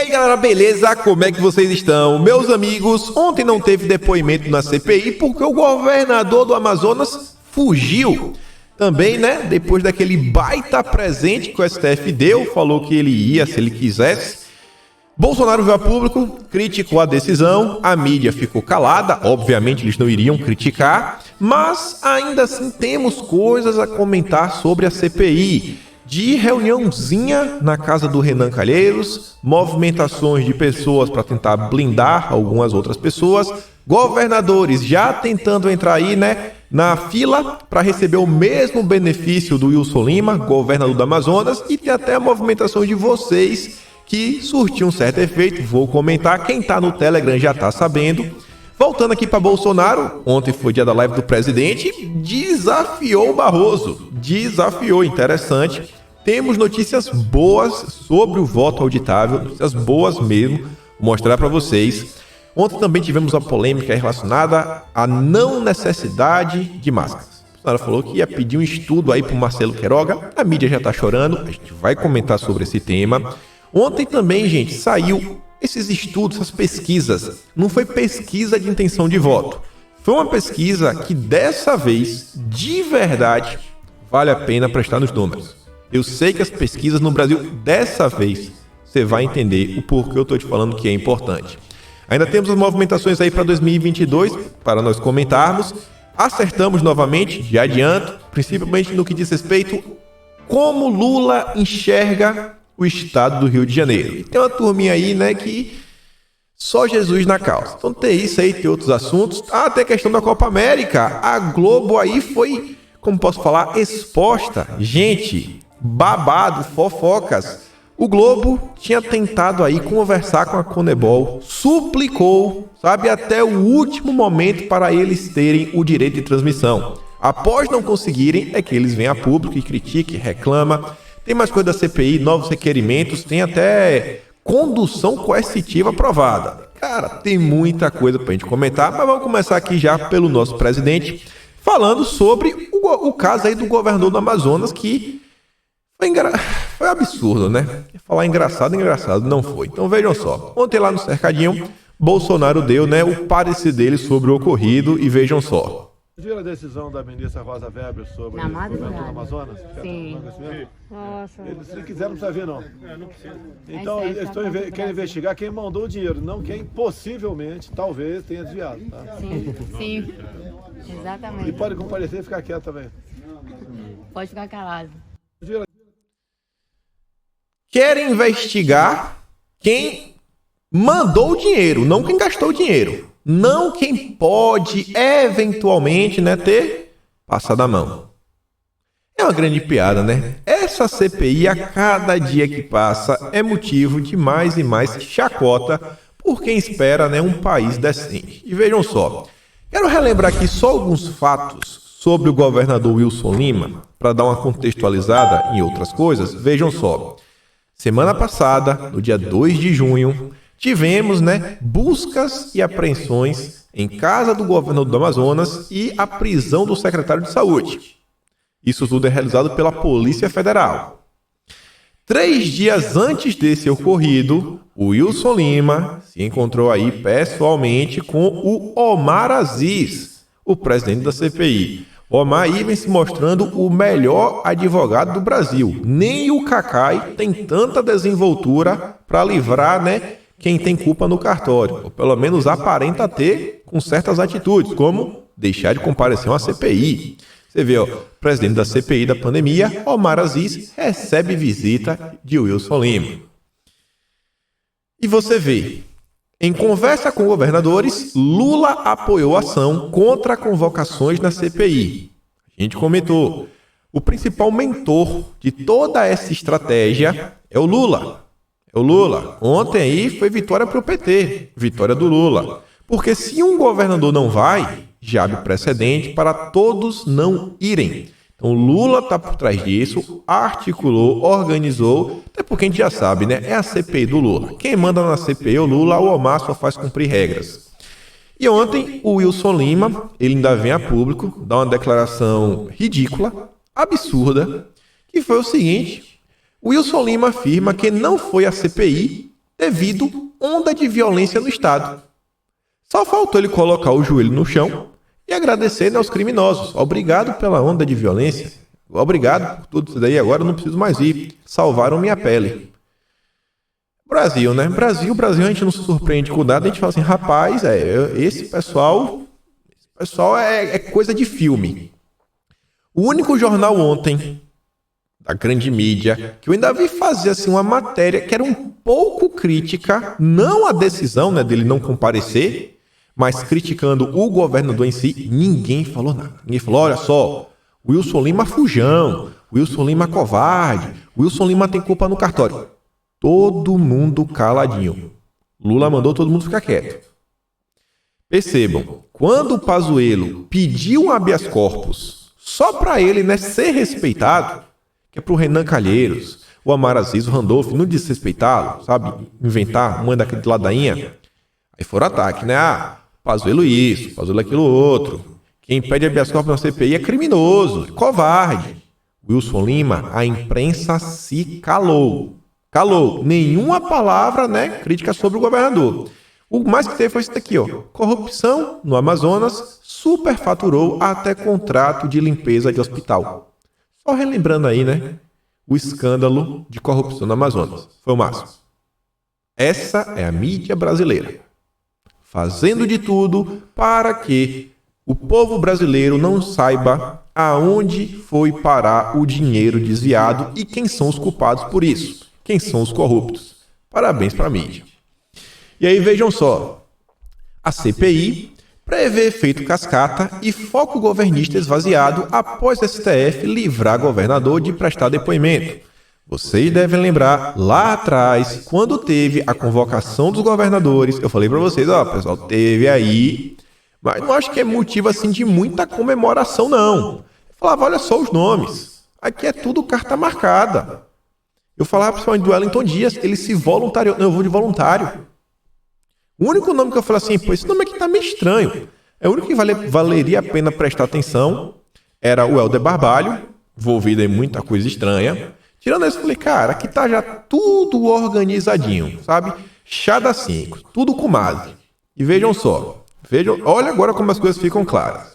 aí galera, beleza? Como é que vocês estão? Meus amigos, ontem não teve depoimento na CPI porque o governador do Amazonas fugiu. Também, né, depois daquele baita presente que o STF deu, falou que ele ia se ele quisesse. Bolsonaro veio a público, criticou a decisão, a mídia ficou calada, obviamente eles não iriam criticar, mas ainda assim temos coisas a comentar sobre a CPI. De reuniãozinha na casa do Renan Calheiros, movimentações de pessoas para tentar blindar algumas outras pessoas, governadores já tentando entrar aí, né, na fila para receber o mesmo benefício do Wilson Lima, governador do Amazonas, e tem até a movimentação de vocês que surtiu um certo efeito. Vou comentar, quem tá no Telegram já tá sabendo. Voltando aqui para Bolsonaro, ontem foi dia da live do presidente, desafiou o Barroso, desafiou, interessante. Temos notícias boas sobre o voto auditável, notícias boas mesmo, vou mostrar para vocês. Ontem também tivemos uma polêmica relacionada à não necessidade de máscaras. O Bolsonaro falou que ia pedir um estudo aí para o Marcelo Queiroga, a mídia já tá chorando, a gente vai comentar sobre esse tema. Ontem também, gente, saiu esses estudos, essas pesquisas. Não foi pesquisa de intenção de voto. Foi uma pesquisa que dessa vez, de verdade, vale a pena prestar nos números. Eu sei que as pesquisas no Brasil, dessa vez, você vai entender o porquê eu estou te falando que é importante. Ainda temos as movimentações aí para 2022, para nós comentarmos. Acertamos novamente, já adianto, principalmente no que diz respeito como Lula enxerga o estado do Rio de Janeiro. E tem uma turminha aí, né, que só Jesus na causa. Então tem isso aí, tem outros assuntos. Ah, tem a questão da Copa América. A Globo aí foi, como posso falar, exposta. Gente, babado, fofocas. O Globo tinha tentado aí conversar com a Conebol, suplicou, sabe, até o último momento para eles terem o direito de transmissão. Após não conseguirem, é que eles vêm a público e criticam, reclamam. Tem mais coisa da CPI, novos requerimentos, tem até condução coercitiva aprovada. Cara, tem muita coisa pra gente comentar, mas vamos começar aqui já pelo nosso presidente, falando sobre o caso aí do governador do Amazonas, que foi absurdo, né? Falar engraçado, não foi. Então vejam só, ontem lá no Cercadinho, Bolsonaro deu, né, o parecer dele sobre o ocorrido e vejam só. Viram a decisão da ministra Rosa Weber sobre o governo do Amazonas? Sim. Nossa. Eles, se quiser, não precisa ver, não. Não precisa. Então, eles querem investigar quem mandou o dinheiro, não quem possivelmente, talvez, tenha desviado. Tá? Sim, exatamente. E pode comparecer e ficar quieto também. Pode ficar calado. Querem investigar quem mandou o dinheiro, não quem gastou o dinheiro. Não quem pode, eventualmente, né, ter passado a mão. É uma grande piada, né? Essa CPI, a cada dia que passa, é motivo de mais e mais chacota por quem espera, né, um país decente. E vejam só, quero relembrar aqui só alguns fatos sobre o governador Wilson Lima, para dar uma contextualizada em outras coisas. Vejam só, semana passada, no dia 2 de junho, tivemos, né, buscas e apreensões em casa do governador do Amazonas e a prisão do secretário de Saúde. Isso tudo é realizado pela Polícia Federal. 3 dias antes desse ocorrido, o Wilson Lima se encontrou aí pessoalmente com o Omar Aziz, o presidente da CPI. Omar aí vem se mostrando o melhor advogado do Brasil. Nem o Cacai tem tanta desenvoltura para livrar, né, quem tem culpa no cartório, ou pelo menos aparenta ter com certas atitudes, como deixar de comparecer a uma CPI. Você vê, ó, o presidente da CPI da pandemia, Omar Aziz, recebe visita de Wilson Lima. E você vê, em conversa com governadores, Lula apoiou a ação contra convocações na CPI. A gente comentou, o principal mentor de toda essa estratégia é o Lula. Ontem aí foi vitória para o PT, vitória do Lula. Porque se um governador não vai, já abre precedente para todos não irem. Então Lula está por trás disso, articulou, organizou, até porque a gente já sabe, né? É a CPI do Lula. Quem manda na CPI é o Lula, o Omar só faz cumprir regras. E ontem o Wilson Lima, ele ainda vem a público, dá uma declaração ridícula, absurda, que foi o seguinte: o Wilson Lima afirma que não foi a CPI devido onda de violência no Estado. Só faltou ele colocar o joelho no chão e agradecer, né, aos criminosos. Obrigado pela onda de violência. Obrigado por tudo isso daí. Agora eu não preciso mais ir. Salvaram minha pele. Brasil, né? Brasil, a gente não se surpreende com nada. A gente fala assim, rapaz, esse pessoal é coisa de filme. O único jornal ontem, da grande mídia, que eu ainda vi fazer assim, uma matéria que era um pouco crítica, não a decisão, né, dele não comparecer, mas criticando o governador em si, ninguém falou nada. Ninguém falou, olha só, Wilson Lima fujão, Wilson Lima covarde, Wilson Lima tem culpa no cartório. Todo mundo caladinho. Lula mandou todo mundo ficar quieto. Percebam, quando o Pazuello pediu um habeas corpus só para ele, né, ser respeitado, que é pro Renan Calheiros, o Amar Aziz, o Randolph, não desrespeitá-lo, sabe? Inventar uma daquele ladainha. Aí foram ataque, né? Ah, Pazuello isso, Pazuello aquilo outro. Quem pede habeas corpus na CPI é criminoso, é covarde. Wilson Lima, a imprensa se calou. Nenhuma palavra, né, crítica sobre o governador. O mais que teve foi isso daqui, ó. Corrupção no Amazonas superfaturou até contrato de limpeza de hospital. Só relembrando aí, né, o escândalo de corrupção no Amazonas. Foi o máximo. Essa é a mídia brasileira. Fazendo de tudo para que o povo brasileiro não saiba aonde foi parar o dinheiro desviado e quem são os culpados por isso. Quem são os corruptos? Parabéns para a mídia. E aí vejam só, a CPI prevê efeito cascata e foco governista esvaziado após STF livrar governador de prestar depoimento. Vocês devem lembrar, lá atrás, quando teve a convocação dos governadores, eu falei para vocês, ó, pessoal, teve aí, mas não acho que é motivo assim de muita comemoração, não. Eu falava, olha só os nomes, aqui é tudo carta marcada. Eu falava principalmente do Wellington Dias, ele se voluntariou. Não, eu vou de voluntário. O único nome que eu falei assim, pô, esse nome aqui tá meio estranho. É o único que valeria a pena prestar atenção. Era o Helder Barbalho, envolvido em muita coisa estranha. Tirando isso, eu falei, cara, aqui tá já tudo organizadinho, sabe? Chá da 5, tudo com base. E vejam só, olha agora como as coisas ficam claras.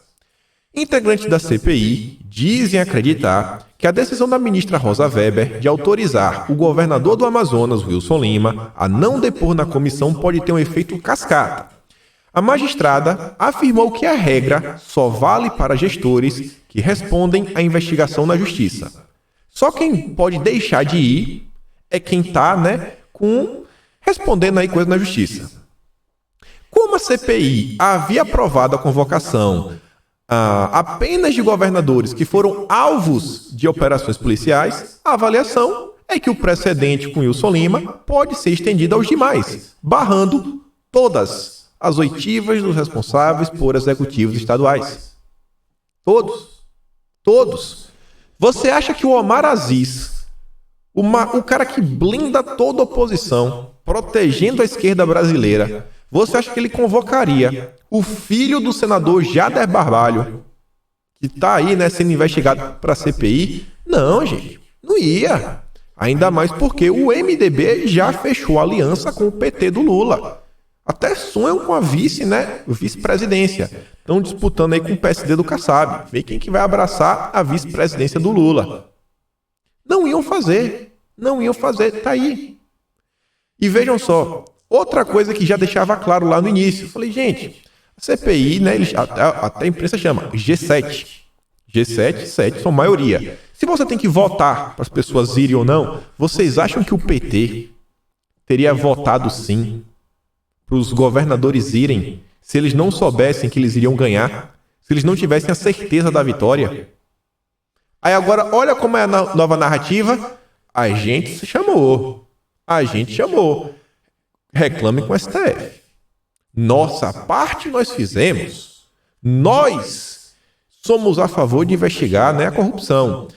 Integrantes da CPI dizem acreditar que a decisão da ministra Rosa Weber de autorizar o governador do Amazonas, Wilson Lima, a não depor na comissão pode ter um efeito cascata. A magistrada afirmou que a regra só vale para gestores que respondem à investigação na justiça. Só quem pode deixar de ir é quem está, né, respondendo aí coisa na justiça. Como a CPI havia aprovado a convocação apenas de governadores que foram alvos de operações policiais, a avaliação é que o precedente com Wilson Lima pode ser estendido aos demais, barrando todas as oitivas dos responsáveis por executivos estaduais. Todos. Você acha que o Omar Aziz, o cara que blinda toda a oposição, protegendo a esquerda brasileira, você acha que ele convocaria o filho do senador Jader Barbalho, que está aí, né, sendo investigado para a CPI? Não, gente, não ia. Ainda mais porque o MDB já fechou aliança com o PT do Lula. Até sonham com a vice-presidência. Estão disputando aí com o PSD do Kassab. Vê quem que vai abraçar a vice-presidência do Lula. Não iam fazer, tá aí. E vejam só, outra coisa que já deixava claro lá no início. Eu falei, gente, a CPI, né, até a imprensa chama G7. G7, 7 são maioria. Se você tem que votar para as pessoas irem ou não, vocês acham que o PT teria votado sim para os governadores irem se eles não soubessem que eles iriam ganhar? Se eles não tivessem a certeza da vitória? Aí agora, olha como é a nova narrativa. A gente chamou. Reclame com o STF. Nossa parte nós fizemos. Nós somos a favor de investigar, né, a corrupção.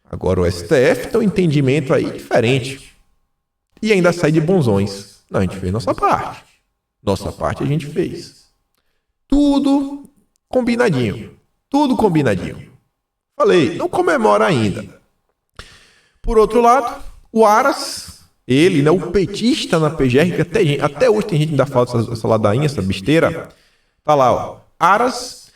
Agora o STF tem um entendimento aí diferente. E ainda sai de bonzões. Não, a gente fez nossa parte. Nossa parte a gente fez. Tudo combinadinho. Falei, não comemora ainda. Por outro lado, o Aras ele, né, o petista na PGR, que até hoje tem gente que ainda fala essa ladainha, essa besteira. Tá lá, ó. Aras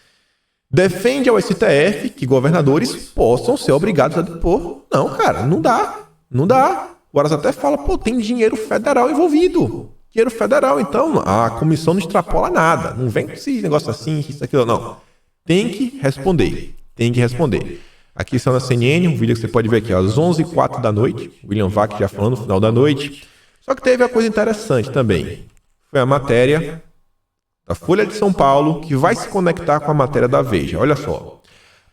defende ao STF que governadores possam ser obrigados a depor. Não, cara, não dá. Não dá. O Aras até fala, pô, tem dinheiro federal envolvido. Dinheiro federal, então a comissão não extrapola nada. Não vem com esse negócio assim, isso, aquilo, não. Tem que responder. Tem que responder. Aqui está na CNN, um vídeo que você pode ver aqui, às 11h04 da noite. William Vac já falando no final da noite. Só que teve uma coisa interessante também. Foi a matéria da Folha de São Paulo, que vai se conectar com a matéria da Veja. Olha só.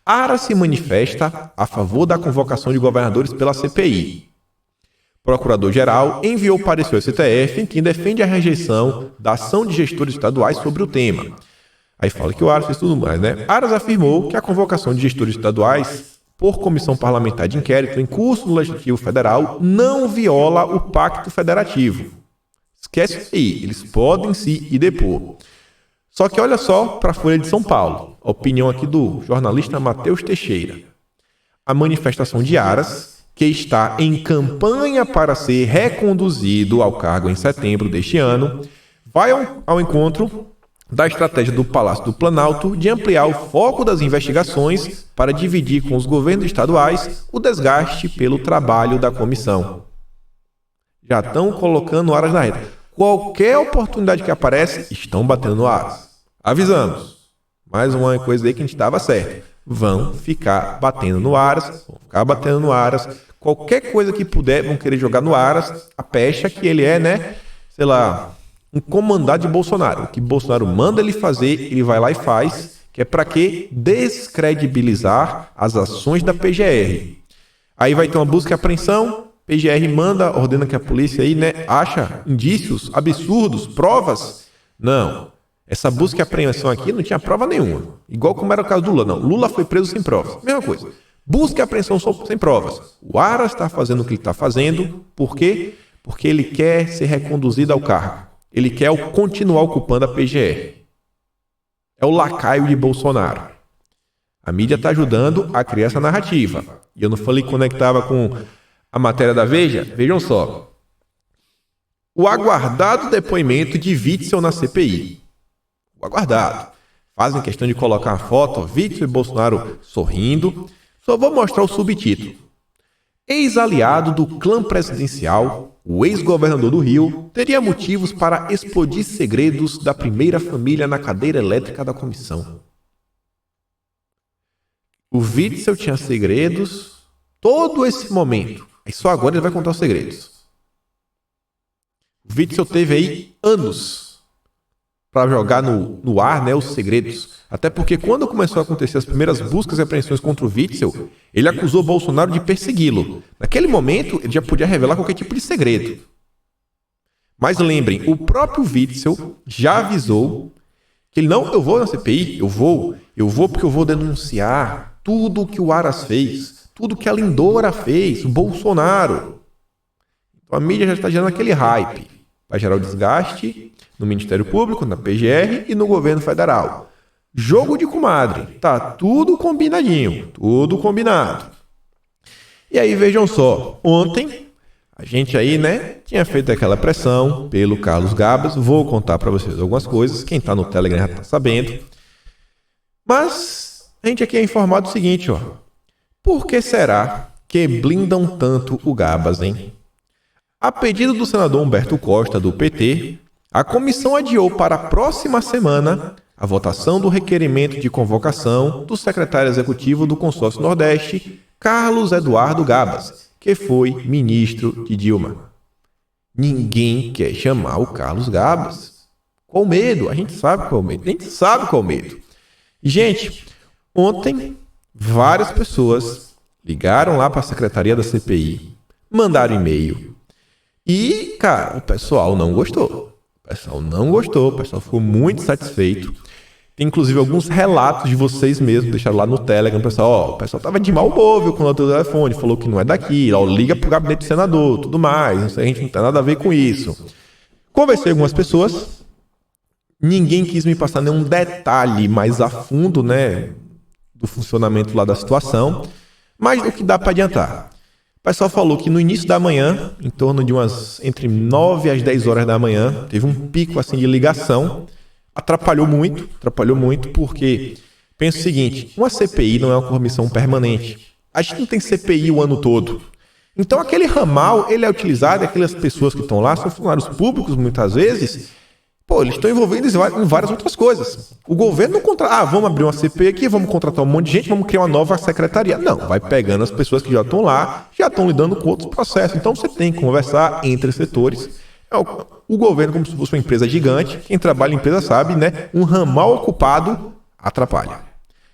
Aras se manifesta a favor da convocação de governadores pela CPI. Procurador-Geral enviou parecer ao STF em que defende a rejeição da ação de gestores estaduais sobre o tema. Aí fala que o Aras fez tudo mais, né? Aras afirmou que a convocação de gestores estaduais por comissão parlamentar de inquérito em curso no Legislativo Federal não viola o Pacto Federativo. Esquece isso aí, eles podem se ir depor. Só que olha só para a Folha de São Paulo, a opinião aqui do jornalista Matheus Teixeira. A manifestação de Aras, que está em campanha para ser reconduzido ao cargo em setembro deste ano, vai ao encontro da estratégia do Palácio do Planalto de ampliar o foco das investigações para dividir com os governos estaduais o desgaste pelo trabalho da comissão. Já estão colocando Aras na reta. Qualquer oportunidade que aparece, estão batendo no Aras. Avisamos. Mais uma coisa aí que a gente estava certo. Vão ficar batendo no Aras, Qualquer coisa que puder, vão querer jogar no Aras. A pecha que ele é, né? Sei lá, um comandante de Bolsonaro. O que Bolsonaro manda ele fazer, ele vai lá e faz. Que é para quê? Descredibilizar as ações da PGR. Aí vai ter uma busca e apreensão. PGR ordena que a polícia aí, né, acha indícios absurdos, provas. Não. Essa busca e apreensão aqui não tinha prova nenhuma. Igual como era o caso do Lula. Não, Lula foi preso sem provas. Mesma coisa. Busca e apreensão sem provas. O Aras está fazendo o que ele está fazendo. Por quê? Porque ele quer ser reconduzido ao cargo. Ele quer continuar ocupando a PGR. É o lacaio de Bolsonaro. A mídia está ajudando a criar essa narrativa. E eu não falei que conectava com a matéria da Veja? Vejam só. O aguardado depoimento de Witzel na CPI. O aguardado. Fazem questão de colocar uma foto, Witzel e Bolsonaro sorrindo. Só vou mostrar o subtítulo. Ex-aliado do clã presidencial, o ex-governador do Rio, teria motivos para explodir segredos da primeira família na cadeira elétrica da comissão. O Witzel tinha segredos todo esse momento. E só agora ele vai contar os segredos. O Witzel teve aí anos para jogar no ar, né, os segredos. Até porque quando começou a acontecer as primeiras buscas e apreensões contra o Witzel, ele acusou Bolsonaro de persegui-lo. Naquele momento, ele já podia revelar qualquer tipo de segredo. Mas lembrem, o próprio Witzel já avisou que ele não, eu vou na CPI, eu vou porque eu vou denunciar tudo que o Aras fez, tudo que a Lindora fez, o Bolsonaro. Então a mídia já está gerando aquele hype. Vai gerar o desgaste no Ministério Público, na PGR e no governo federal. Jogo de comadre. Tá tudo combinadinho. Tudo combinado. E aí, vejam só. Ontem, a gente aí, né, tinha feito aquela pressão pelo Carlos Gabas. Vou contar para vocês algumas coisas. Quem tá no Telegram já tá sabendo. Mas, a gente aqui é informado o seguinte, ó. Por que será que blindam tanto o Gabas, hein? A pedido do senador Humberto Costa, do PT, a comissão adiou para a próxima semana a votação do requerimento de convocação do secretário executivo do Consórcio Nordeste, Carlos Eduardo Gabas, que foi ministro de Dilma. Ninguém quer chamar o Carlos Gabas. Qual medo? A gente sabe qual medo. Gente, ontem várias pessoas ligaram lá para a secretaria da CPI, mandaram e-mail. E, cara, o pessoal não gostou. O pessoal ficou muito satisfeito. Tem, inclusive, alguns relatos de vocês mesmos, deixaram lá no Telegram, pessoal, o pessoal tava de mau humor, viu, quando o telefone, falou que não é daqui, ó, liga pro gabinete do senador, tudo mais, a gente não tem nada a ver com isso. Conversei com algumas pessoas, ninguém quis me passar nenhum detalhe mais a fundo, né, do funcionamento lá da situação, mas o que dá para adiantar? pessoal falou que no início da manhã, em torno de entre 9 às 10 horas da manhã, teve um pico assim de ligação. Atrapalhou muito, porque pensa o seguinte, uma CPI não é uma comissão permanente. A gente não tem CPI o ano todo. Então aquele ramal, ele é utilizado, aquelas pessoas que estão lá, são funcionários públicos muitas vezes, eles estão envolvidos em várias outras coisas. O governo não contrata, vamos abrir uma CPI aqui, vamos contratar um monte de gente, vamos criar uma nova secretaria. Não, vai pegando as pessoas que já estão lá, já estão lidando com outros processos. Então você tem que conversar entre setores. O governo, como se fosse uma empresa gigante, quem trabalha em empresa sabe, né? Um ramal ocupado atrapalha.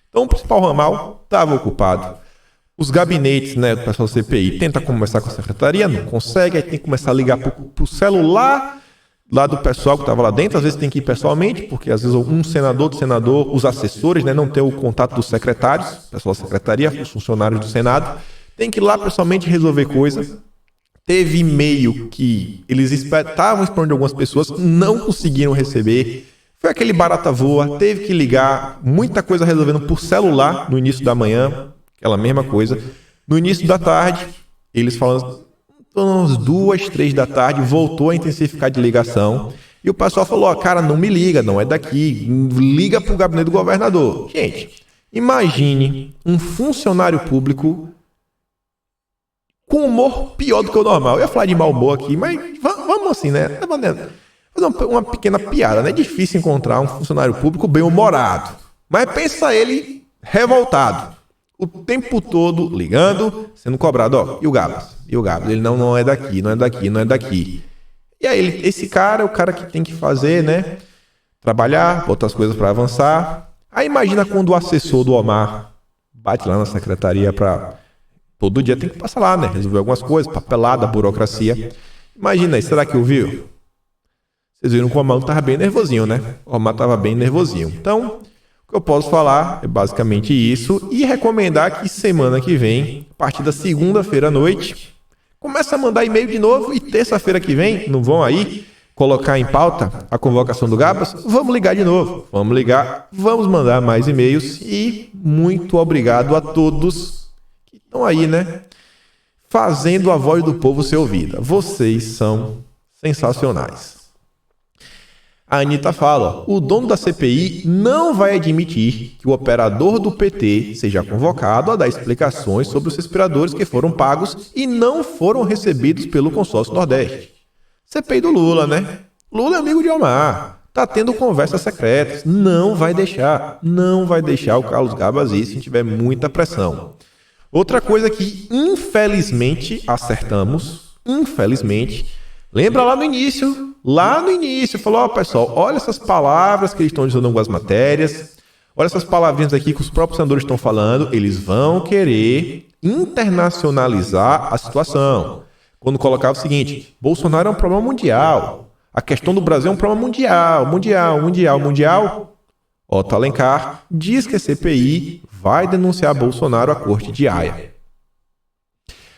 Então o principal ramal estava ocupado. Os gabinetes, né, do pessoal da CPI, tenta conversar com a secretaria, não consegue, aí tem que começar a ligar para o celular lá do pessoal que estava lá dentro, às vezes tem que ir pessoalmente, porque às vezes um senador do senador, os assessores, né, não tem o contato dos secretários, o pessoal da secretaria, os funcionários do Senado, tem que ir lá pessoalmente resolver coisa. Teve e-mail que eles estavam esperando de algumas pessoas, não conseguiram receber. Foi aquele barata voa, teve que ligar, muita coisa resolvendo por celular no início da manhã, aquela mesma coisa. No início da tarde, eles falando, umas 2, 3 da tarde, voltou a intensificar de ligação. E o pessoal falou, cara, não me liga, não é daqui, liga para o gabinete do governador. Gente, imagine um funcionário público com humor pior do que o normal. Eu ia falar de mau humor aqui, mas vamos assim, né? Fazer uma pequena piada, né? É difícil encontrar um funcionário público bem-humorado. Mas pensa ele revoltado. O tempo todo ligando, sendo cobrado. E o Gabas? Ele não é daqui, não é daqui, não é daqui. E aí, esse cara é o cara que tem que fazer, né? Trabalhar, botar as coisas para avançar. Aí imagina quando o assessor do Omar bate lá na secretaria para... Todo dia tem que passar lá, né? Resolver algumas coisas, papelada, burocracia. Imagina aí, será que ouviu? Vocês viram que o Omar estava bem nervosinho, né? O Omar estava bem nervosinho. Então, o que eu posso falar é basicamente isso e recomendar que semana que vem, a partir da segunda-feira à noite, começa a mandar e-mail de novo e terça-feira que vem, não vão aí colocar em pauta a convocação do Gabas? Vamos ligar de novo. Vamos ligar, vamos mandar mais e-mails e muito obrigado a todos estão aí, né? Fazendo a voz do povo ser ouvida. Vocês são sensacionais. A Anitta fala, o dono da CPI não vai admitir que o operador do PT seja convocado a dar explicações sobre os respiradores que foram pagos e não foram recebidos pelo consórcio Nordeste. CPI do Lula, né? Lula é amigo de Omar. Tá tendo conversas secretas. Não vai deixar o Carlos Gabas ir se tiver muita pressão. Outra coisa que, infelizmente, acertamos, lembra lá no início, falou, pessoal, olha essas palavras que eles estão dizendo em algumas matérias, olha essas palavrinhas aqui que os próprios senadores estão falando, eles vão querer internacionalizar a situação. Quando colocava o seguinte, Bolsonaro é um problema mundial, a questão do Brasil é um problema mundial. Otto Alencar diz que a CPI vai denunciar Bolsonaro à Corte de Haia.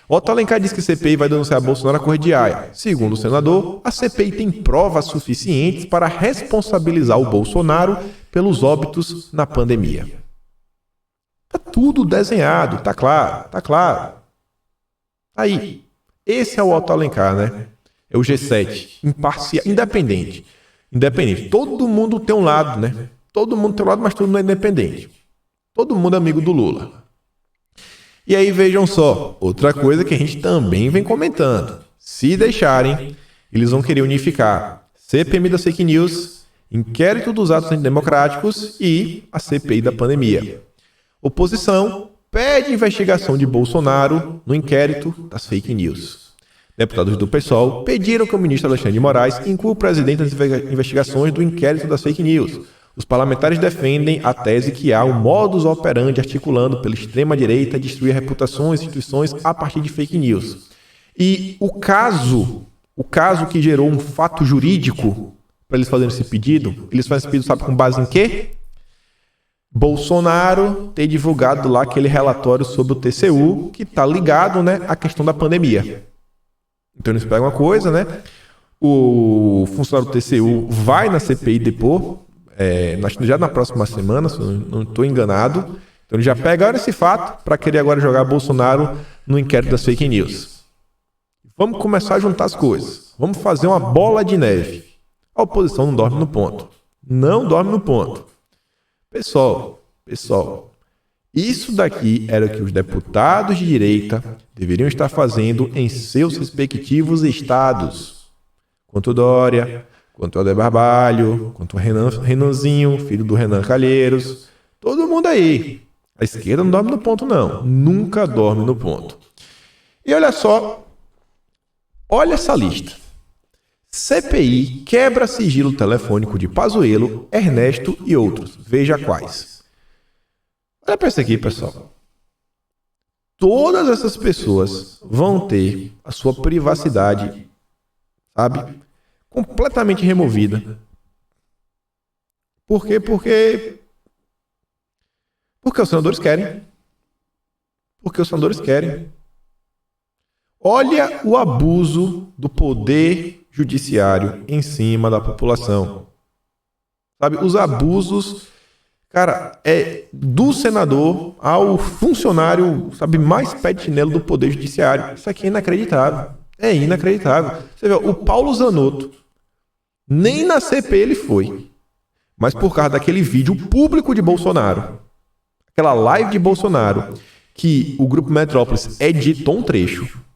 Otto Alencar diz que a CPI vai denunciar Bolsonaro à Corte de Haia. Segundo o senador, a CPI tem provas suficientes para responsabilizar o Bolsonaro pelos óbitos na pandemia. Tá tudo desenhado, tá claro. Aí, esse é o Otto Alencar, né? É o G7, imparcial, independente. Todo mundo tem um lado, né? Todo mundo tem um lado, mas todo mundo é independente. Todo mundo é amigo do Lula. E aí vejam só, outra coisa que a gente também vem comentando. Se deixarem, eles vão querer unificar CPMI das fake news, inquérito dos atos antidemocráticos e a CPI da pandemia. Oposição pede investigação de Bolsonaro no inquérito das fake news. Deputados do PSOL pediram que o ministro Alexandre de Moraes inclua o presidente nas investigações do inquérito das fake news. Os parlamentares defendem a tese que há um modus operandi articulando pela extrema-direita destruir reputações e instituições a partir de fake news. E o caso que gerou um fato jurídico para eles fazerem esse pedido, eles fazem esse pedido, sabe com base em quê? Bolsonaro ter divulgado lá aquele relatório sobre o TCU, que está ligado, né, à questão da pandemia. Então eles pegam uma coisa, né? O funcionário do TCU vai na CPI depor, já na próxima semana, se eu não estou enganado. Então eles já pegaram esse fato para querer agora jogar Bolsonaro no inquérito das fake news. Vamos começar a juntar as coisas. Vamos fazer uma bola de neve. A oposição não dorme no ponto. Não dorme no ponto. Pessoal, isso daqui era o que os deputados de direita deveriam estar fazendo em seus respectivos estados. Quanto Dória, quanto Helder Barbalho, quanto Renanzinho, filho do Renan Calheiros. Todo mundo aí. A esquerda não dorme no ponto, não. Nunca dorme no ponto. E olha só. Olha essa lista. CPI quebra sigilo telefônico de Pazuello, Ernesto e outros. Veja quais. Olha para isso aqui, pessoal. Todas essas pessoas vão ter a sua privacidade, sabe, completamente removida. Por quê? Porque os senadores querem. Porque os senadores querem. Olha o abuso do poder judiciário em cima da população. Sabe, os abusos, cara, do senador ao funcionário, sabe, mais pé de chinelo do poder judiciário. Isso aqui é inacreditável. É inacreditável. Você vê, o Paulo Zanotto, nem na CPI ele foi. Mas por causa daquele vídeo público de Bolsonaro, aquela live de Bolsonaro, que o Grupo Metrópolis editou um trecho.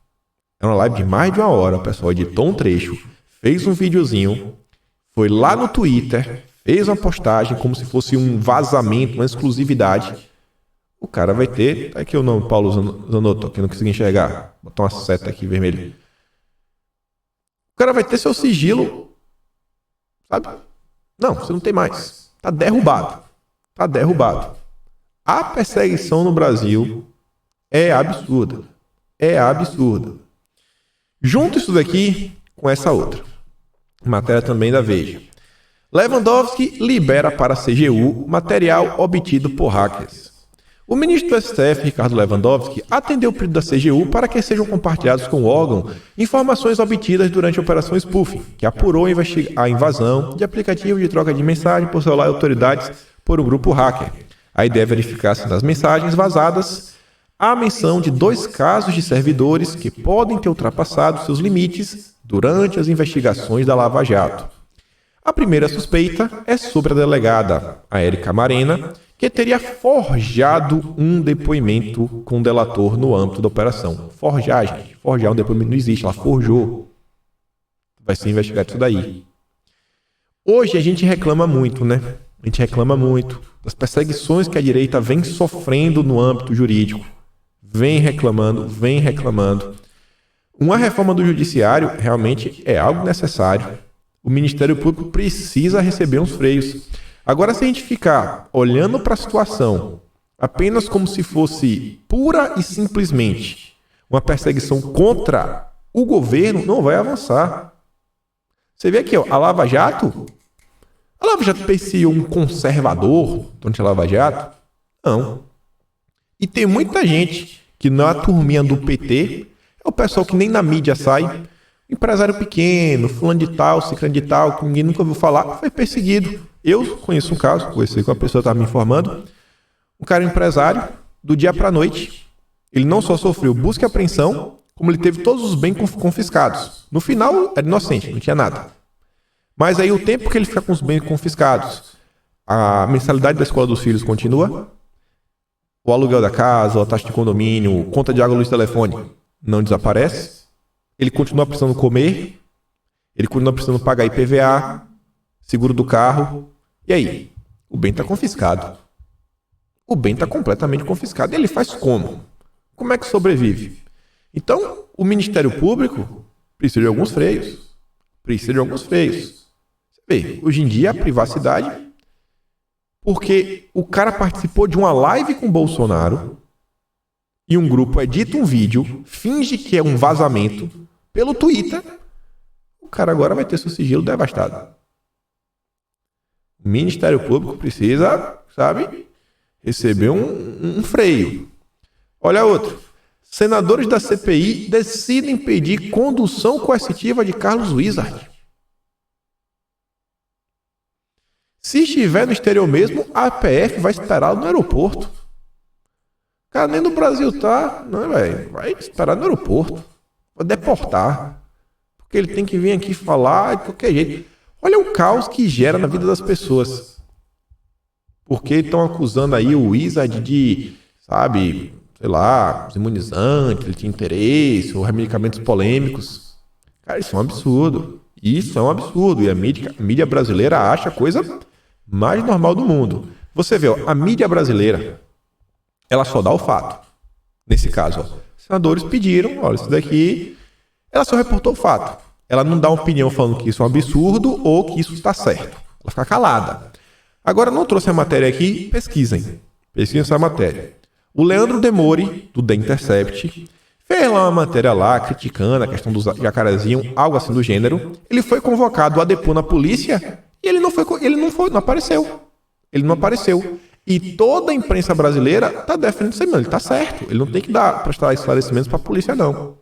É uma live de mais de 1 hora, o pessoal editou um trecho, fez um videozinho, foi lá no Twitter, fez uma postagem como se fosse um vazamento, uma exclusividade. O cara vai ter... Tá aqui o nome, Paulo Zanotto, que eu não consegui enxergar. Botar uma seta aqui vermelha. O cara vai ter seu sigilo, sabe? Não, você não tem mais. Tá derrubado. Tá derrubado. A perseguição no Brasil é absurda. É absurda. Junto isso daqui com essa outra. Matéria também da Veja. Lewandowski libera para a CGU material obtido por hackers. O ministro do STF, Ricardo Lewandowski, atendeu o pedido da CGU para que sejam compartilhados com o órgão informações obtidas durante a Operação Spoofing, que apurou a invasão de aplicativo de troca de mensagem por celular e autoridades por um grupo hacker. A ideia é verificar se nas mensagens vazadas há menção de 2 casos de servidores que podem ter ultrapassado seus limites durante as investigações da Lava Jato. A primeira suspeita é sobre a delegada, a Érica Marena, que teria forjado um depoimento com o delator no âmbito da operação. Forjar, gente. Forjar um depoimento não existe, ela forjou. Vai ser investigado isso daí. Hoje a gente reclama muito, né? A gente reclama muito das perseguições que a direita vem sofrendo no âmbito jurídico. Vem reclamando. Uma reforma do judiciário realmente é algo necessário. O Ministério Público precisa receber uns freios. Agora, se a gente ficar olhando para a situação apenas como se fosse pura e simplesmente uma perseguição contra o governo, não vai avançar. Você vê aqui, ó, a Lava Jato perseguiu um conservador durante a Lava Jato? Não. E tem muita gente que não é a turminha do PT, é o pessoal que nem na mídia sai, empresário pequeno, fulano de tal, ciclano de tal, que ninguém nunca ouviu falar, foi perseguido. Eu conheço um caso, conversei com a pessoa que estava me informando, um cara empresário, do dia para a noite, ele não só sofreu busca e apreensão, como ele teve todos os bens confiscados. No final, era inocente, não tinha nada. Mas aí o tempo que ele fica com os bens confiscados, a mensalidade da escola dos filhos continua, o aluguel da casa, a taxa de condomínio, conta de água, luz, telefone, não desaparece. Ele continua precisando comer, ele continua precisando pagar IPVA, seguro do carro. E aí? O bem está confiscado. O bem está completamente confiscado. E ele faz como? Como é que sobrevive? Então, o Ministério Público precisa de alguns freios. Você vê, hoje em dia a privacidade... Porque o cara participou de uma live com o Bolsonaro e um grupo edita um vídeo, finge que é um vazamento pelo Twitter. O cara agora vai ter seu sigilo devastado. O Ministério Público precisa, sabe, receber um freio. Olha outro. Senadores da CPI decidem pedir condução coercitiva de Carlos Wizard. Se estiver no exterior mesmo, a PF vai esperá-lo no aeroporto. Cara, nem no Brasil tá, não, velho. Vai esperar no aeroporto. Vai deportar. Porque ele tem que vir aqui falar de qualquer jeito. Olha o caos que gera na vida das pessoas. Porque estão acusando aí o Wizard de, sabe, sei lá, os imunizantes, ele tinha interesse, ou medicamentos polêmicos. Cara, isso é um absurdo. Isso é um absurdo. E a mídia brasileira acha a coisa mais normal do mundo. Você vê, ó, a mídia brasileira, ela só dá o fato. Nesse caso, ó, os senadores pediram, olha, isso daqui, ela só reportou o fato. Ela não dá uma opinião falando que isso é um absurdo ou que isso está certo. Ela fica calada. Agora, não trouxe a matéria aqui, pesquisem. Pesquisem essa matéria. O Leandro Demore, do The Intercept, fez lá uma matéria lá, criticando a questão do jacarezinho, algo assim do gênero. Ele foi convocado a depor na polícia e ele não apareceu. Ele não apareceu. E toda a imprensa brasileira está defendendo isso aí, mano. Ele está certo. Ele não tem que prestar esclarecimentos para a polícia, não.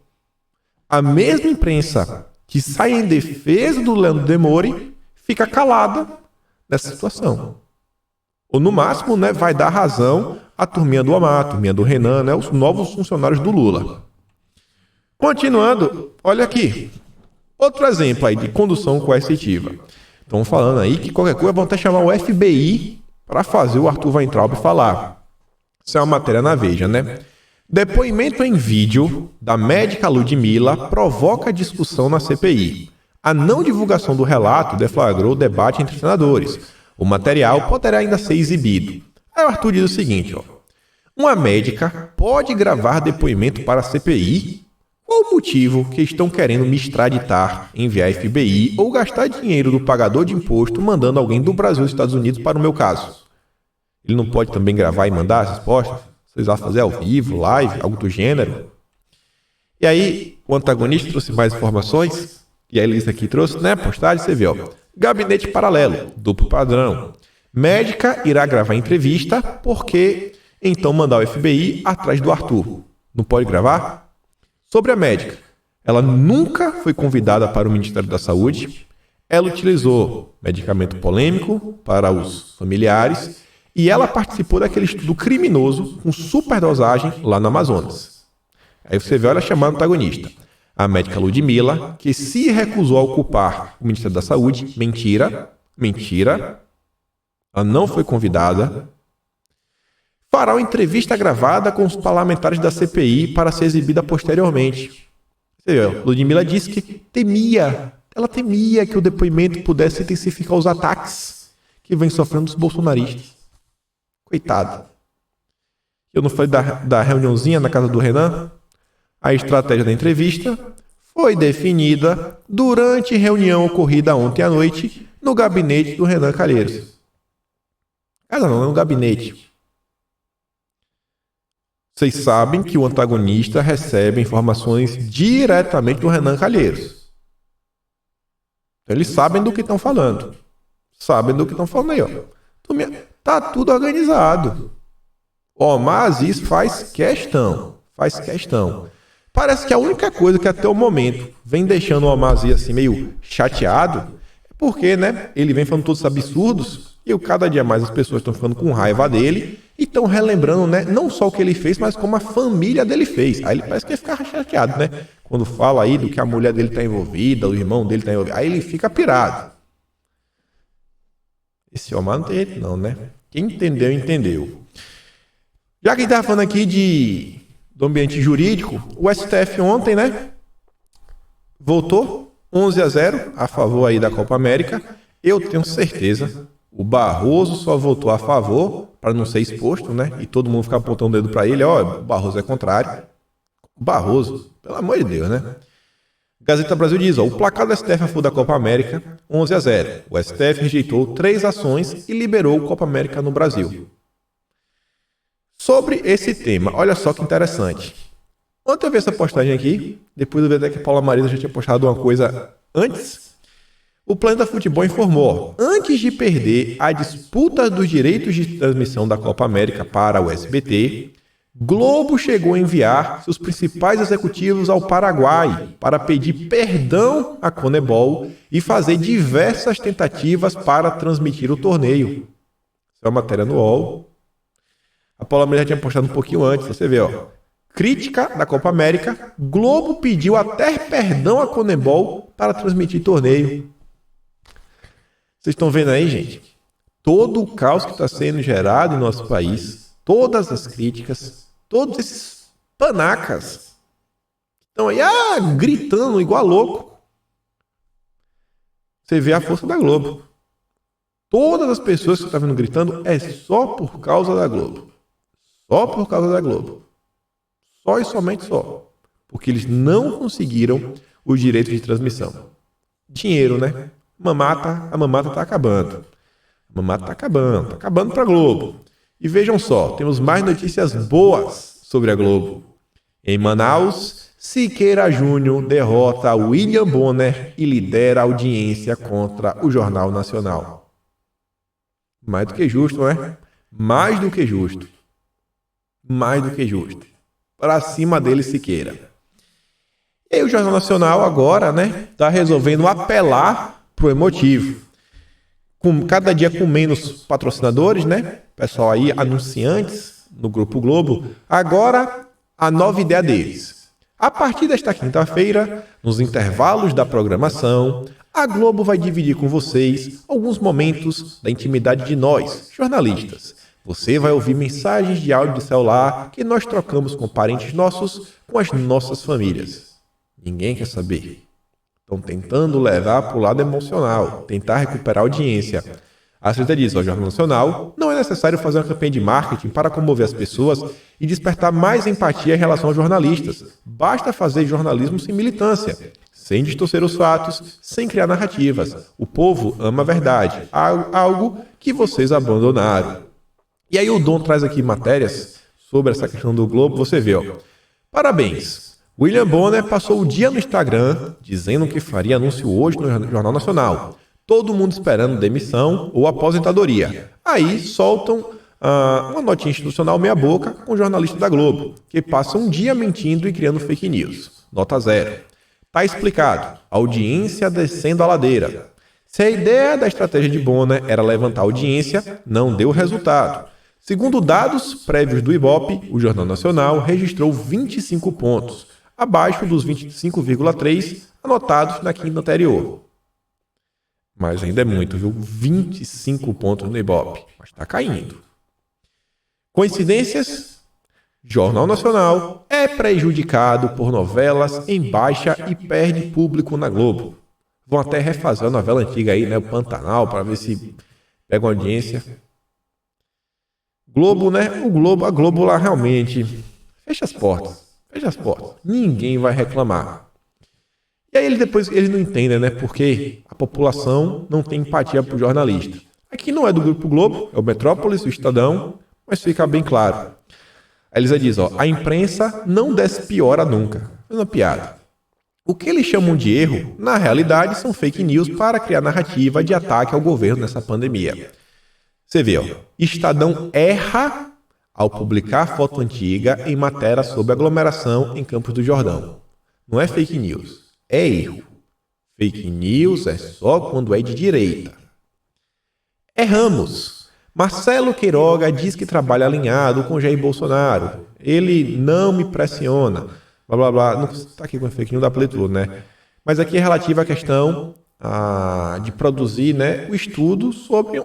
A mesma imprensa que sai em defesa do Leandro Demore fica calada nessa situação. Ou, no máximo, né, vai dar razão à turminha do Amar, à turminha do Renan, né, os novos funcionários do Lula. Continuando, olha aqui. Outro exemplo aí de condução coercitiva. Estão falando aí que qualquer coisa vão até chamar o FBI para fazer o Arthur Weintraub falar. Isso é uma matéria na Veja, né? Depoimento em vídeo da médica Ludmilla provoca discussão na CPI. A não divulgação do relato deflagrou debate entre senadores. O material poderá ainda ser exibido. Aí o Arthur diz o seguinte, ó. Uma médica pode gravar depoimento para a CPI? Qual o motivo que estão querendo me extraditar, enviar FBI ou gastar dinheiro do pagador de imposto mandando alguém do Brasil aos Estados Unidos para o meu caso? Ele não pode também gravar e mandar as respostas? Vocês vão fazer ao vivo, live, algo do gênero? E aí, o antagonista trouxe mais informações, e a Elisa aqui trouxe, né, postagem, você vê, ó. Gabinete paralelo, duplo padrão. Médica irá gravar entrevista, porque então mandar o FBI atrás do Arthur. Não pode gravar? Sobre a médica, ela nunca foi convidada para o Ministério da Saúde, ela utilizou medicamento polêmico para os familiares e ela participou daquele estudo criminoso com superdosagem lá no Amazonas. Aí você vê, olha, chamando o antagonista. A médica Ludmilla, que se recusou a ocupar o Ministério da Saúde, mentira, ela não foi convidada, fará uma entrevista gravada com os parlamentares da CPI para ser exibida posteriormente. Você vê, Ludmilla disse que ela temia que o depoimento pudesse intensificar os ataques que vem sofrendo os bolsonaristas. Coitada. Eu não falei da reuniãozinha na casa do Renan? A estratégia da entrevista foi definida durante reunião ocorrida ontem à noite no gabinete do Renan Calheiros. Casa não, é um gabinete. Vocês sabem que o antagonista recebe informações diretamente do Renan Calheiros. Então, eles sabem do que estão falando. Sabem do que estão falando aí, ó. Tá tudo organizado. Omar Aziz faz questão. Parece que a única coisa que até o momento vem deixando o Omar Aziz assim meio chateado é porque, né, ele vem falando todos esses absurdos e cada dia mais as pessoas estão ficando com raiva dele e estão relembrando, né, não só o que ele fez, mas como a família dele fez. Aí ele parece que fica chateado, né? Quando fala aí do que a mulher dele está envolvida, o irmão dele está envolvido. Aí ele fica pirado. Esse Omar não tem jeito não, né? Quem entendeu, entendeu. Já que a gente estava falando aqui do ambiente jurídico, o STF ontem, né, votou 11-0 a favor aí da Copa América. Eu tenho certeza, o Barroso só votou a favor para não ser exposto, né, e todo mundo ficar apontando o dedo para ele, ó, o Barroso é contrário. O Barroso, pelo amor de Deus, né? Gazeta Brasil diz, ó, o placar do STF a favor da Copa América, 11-0. O STF rejeitou 3 ações e liberou o Copa América no Brasil. Sobre esse tema, olha só que interessante. Ontem eu vi essa postagem aqui, depois eu vi até que a Paula Marisa já tinha postado uma coisa antes. O Planeta Futebol informou, antes de perder a disputa dos direitos de transmissão da Copa América para o SBT, Globo chegou a enviar seus principais executivos ao Paraguai para pedir perdão à Conebol e fazer diversas tentativas para transmitir o torneio. Isso é uma matéria no UOL. A Paula Maria já tinha postado um pouquinho antes, você vê, ó. crítica da Copa América, Globo pediu até perdão à Conmebol para transmitir torneio. Vocês estão vendo aí, gente? Todo o caos que está sendo gerado em nosso país, todas as críticas, todos esses panacas estão aí gritando igual louco. Você vê a força da Globo. Todas as pessoas que estão vendo gritando é só por causa da Globo. Só por causa da Globo. Só e somente só. Porque eles não conseguiram os direitos de transmissão. Dinheiro, né? A mamata tá acabando. A mamata tá acabando pra Globo. E vejam só, temos mais notícias boas sobre a Globo. Em Manaus, Siqueira Júnior derrota William Bonner e lidera a audiência contra o Jornal Nacional. Mais do que justo, não é? Mais do que justo. Mais do que justo. Para cima dele, Siqueira. E aí o Jornal Nacional agora, né, tá resolvendo apelar pro emotivo. Com cada dia com menos patrocinadores, né? Pessoal aí, anunciantes no Grupo Globo. Agora, a nova ideia deles. A partir desta quinta-feira, nos intervalos da programação, a Globo vai dividir com vocês alguns momentos da intimidade de nós, jornalistas. Você vai ouvir mensagens de áudio de celular que nós trocamos com parentes nossos, com as nossas famílias. Ninguém quer saber. Estão tentando levar para o lado emocional, tentar recuperar a audiência. A Secretaria diz ao Jornal Nacional, não é necessário fazer uma campanha de marketing para comover as pessoas e despertar mais empatia em relação aos jornalistas. Basta fazer jornalismo sem militância, sem distorcer os fatos, sem criar narrativas. O povo ama a verdade, algo que vocês abandonaram. E aí o Dom traz aqui matérias sobre essa questão do Globo, você vê, ó. Parabéns! William Bonner passou o dia no Instagram dizendo que faria anúncio hoje no Jornal Nacional. Todo mundo esperando demissão ou aposentadoria. Aí soltam uma notinha institucional meia boca com o jornalista da Globo, que passa um dia mentindo e criando fake news. Nota 0. Tá explicado. Audiência descendo a ladeira. Se a ideia da estratégia de Bonner era levantar a audiência, não deu resultado. Segundo dados prévios do Ibope, o Jornal Nacional registrou 25 pontos, abaixo dos 25,3 anotados na quinta anterior. Mas ainda é muito, viu? 25 pontos no Ibope. Mas está caindo. Coincidências? Jornal Nacional é prejudicado por novelas em baixa e perde público na Globo. Vão até refazer a novela antiga aí, né? O Pantanal, para ver se pega uma audiência. Globo, né? A Globo lá realmente fecha as portas. Fecha as portas. Ninguém vai reclamar. E aí eles não entendem, né? Porque a população não tem empatia pro jornalista. Aqui não é do Grupo Globo, é o Metrópolis, o Estadão, mas fica bem claro. A Elisa diz, ó, a imprensa não despiora nunca. É uma piada. O que eles chamam de erro, na realidade, são fake news para criar narrativa de ataque ao governo nessa pandemia. Você vê, ó, Estadão erra ao publicar foto antiga em matéria sobre aglomeração em Campos do Jordão. Não é fake news, é erro. Fake news é só quando é de direita. Erramos. Marcelo Queiroga diz que trabalha alinhado com Jair Bolsonaro. Ele não me pressiona. Blá, blá, blá. Não está aqui com fake news, dá para ler tudo, né? Mas aqui é relativo à questão de produzir, né, o estudo sobre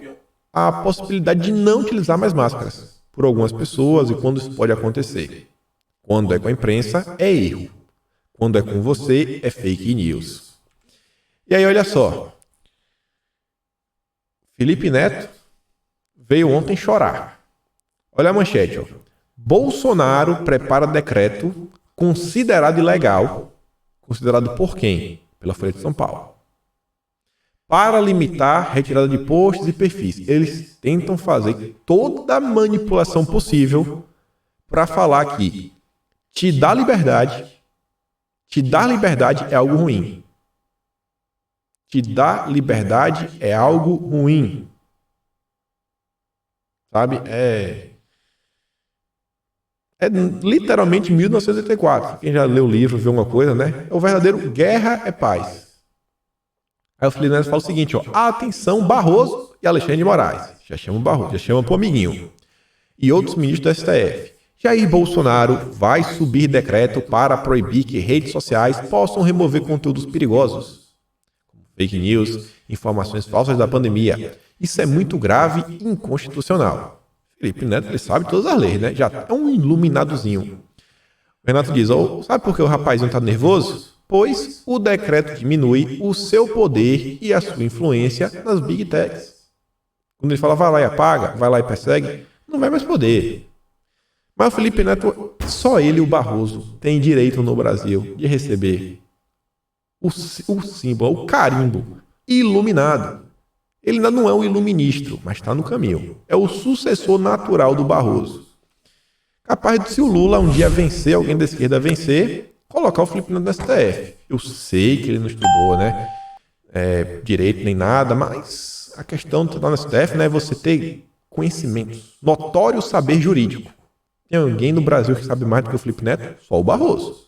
a possibilidade de não utilizar mais máscaras por algumas pessoas e quando isso pode acontecer. Quando é com a imprensa, é erro. Quando é com você, é fake news. E aí, olha só. Felipe Neto veio ontem chorar. Olha a manchete, ó. Bolsonaro prepara decreto considerado ilegal. Considerado por quem? Pela Folha de São Paulo. Para limitar a retirada de posts e perfis. Eles tentam fazer toda a manipulação possível para falar que te dar liberdade é algo ruim. Te dar liberdade é algo ruim. Sabe? É literalmente 1984. Quem já leu o livro, viu uma coisa, né? É o verdadeiro Guerra é Paz. Aí o Felipe Neto fala o seguinte, ó. Atenção, Barroso e Alexandre de Moraes. Já chama o Barroso, já chama pro amiguinho. E outros ministros do STF. Jair Bolsonaro vai subir decreto para proibir que redes sociais possam remover conteúdos perigosos, como fake news, informações falsas da pandemia. Isso é muito grave e inconstitucional. Felipe Neto, ele sabe todas as leis, né? Já é um iluminadozinho. O Renato diz, sabe por que o rapazinho está nervoso? Pois o decreto diminui o seu poder e a sua influência nas big techs. Quando ele fala, vai lá e apaga, vai lá e persegue, não vai mais poder. Mas o Felipe Neto, só ele e o Barroso têm direito no Brasil de receber o símbolo, o carimbo iluminado. Ele ainda não é um iluministro, mas está no caminho. É o sucessor natural do Barroso. Capaz de, se o Lula um dia vencer, alguém da esquerda vencer, colocar o Felipe Neto no STF. Eu sei que ele não estudou, né? Direito nem nada, mas a questão de estar no STF, né, é você ter conhecimentos, notório saber jurídico. Tem alguém no Brasil que sabe mais do que o Felipe Neto? Só o Barroso.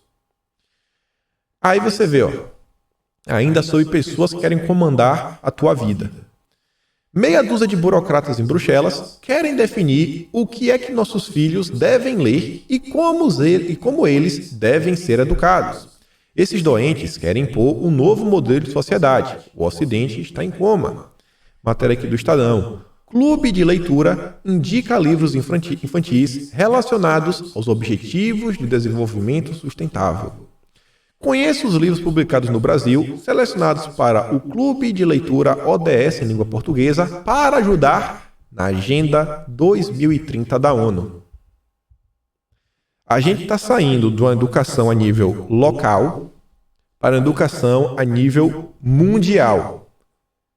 Aí você vê, ainda sobre pessoas que querem comandar a tua vida. Meia dúzia de burocratas em Bruxelas querem definir o que é que nossos filhos devem ler e como eles devem ser educados. Esses doentes querem impor um novo modelo de sociedade. O Ocidente está em coma. Matéria aqui do Estadão. Clube de leitura indica livros infantis relacionados aos Objetivos de Desenvolvimento Sustentável. Conheça os livros publicados no Brasil, selecionados para o Clube de Leitura ODS em língua portuguesa, para ajudar na Agenda 2030 da ONU. A gente está saindo de uma educação a nível local para uma educação a nível mundial.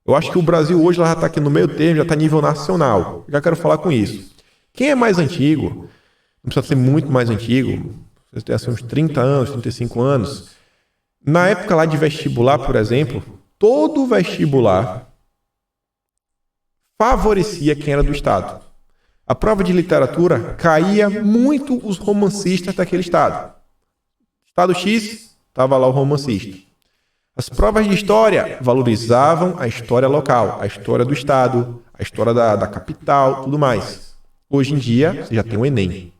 Eu acho que o Brasil hoje já está aqui no meio termo, já está a nível nacional. Já quero falar com isso. Quem é mais antigo, não precisa ser muito mais antigo, você tem assim, uns 30 anos, 35 anos. Na época lá de vestibular, por exemplo, todo vestibular favorecia quem era do Estado. A prova de literatura caía muito os romancistas daquele Estado. Estado X, estava lá o romancista. As provas de história valorizavam a história local, a história do Estado, a história da capital, tudo mais. Hoje em dia, você já tem o Enem.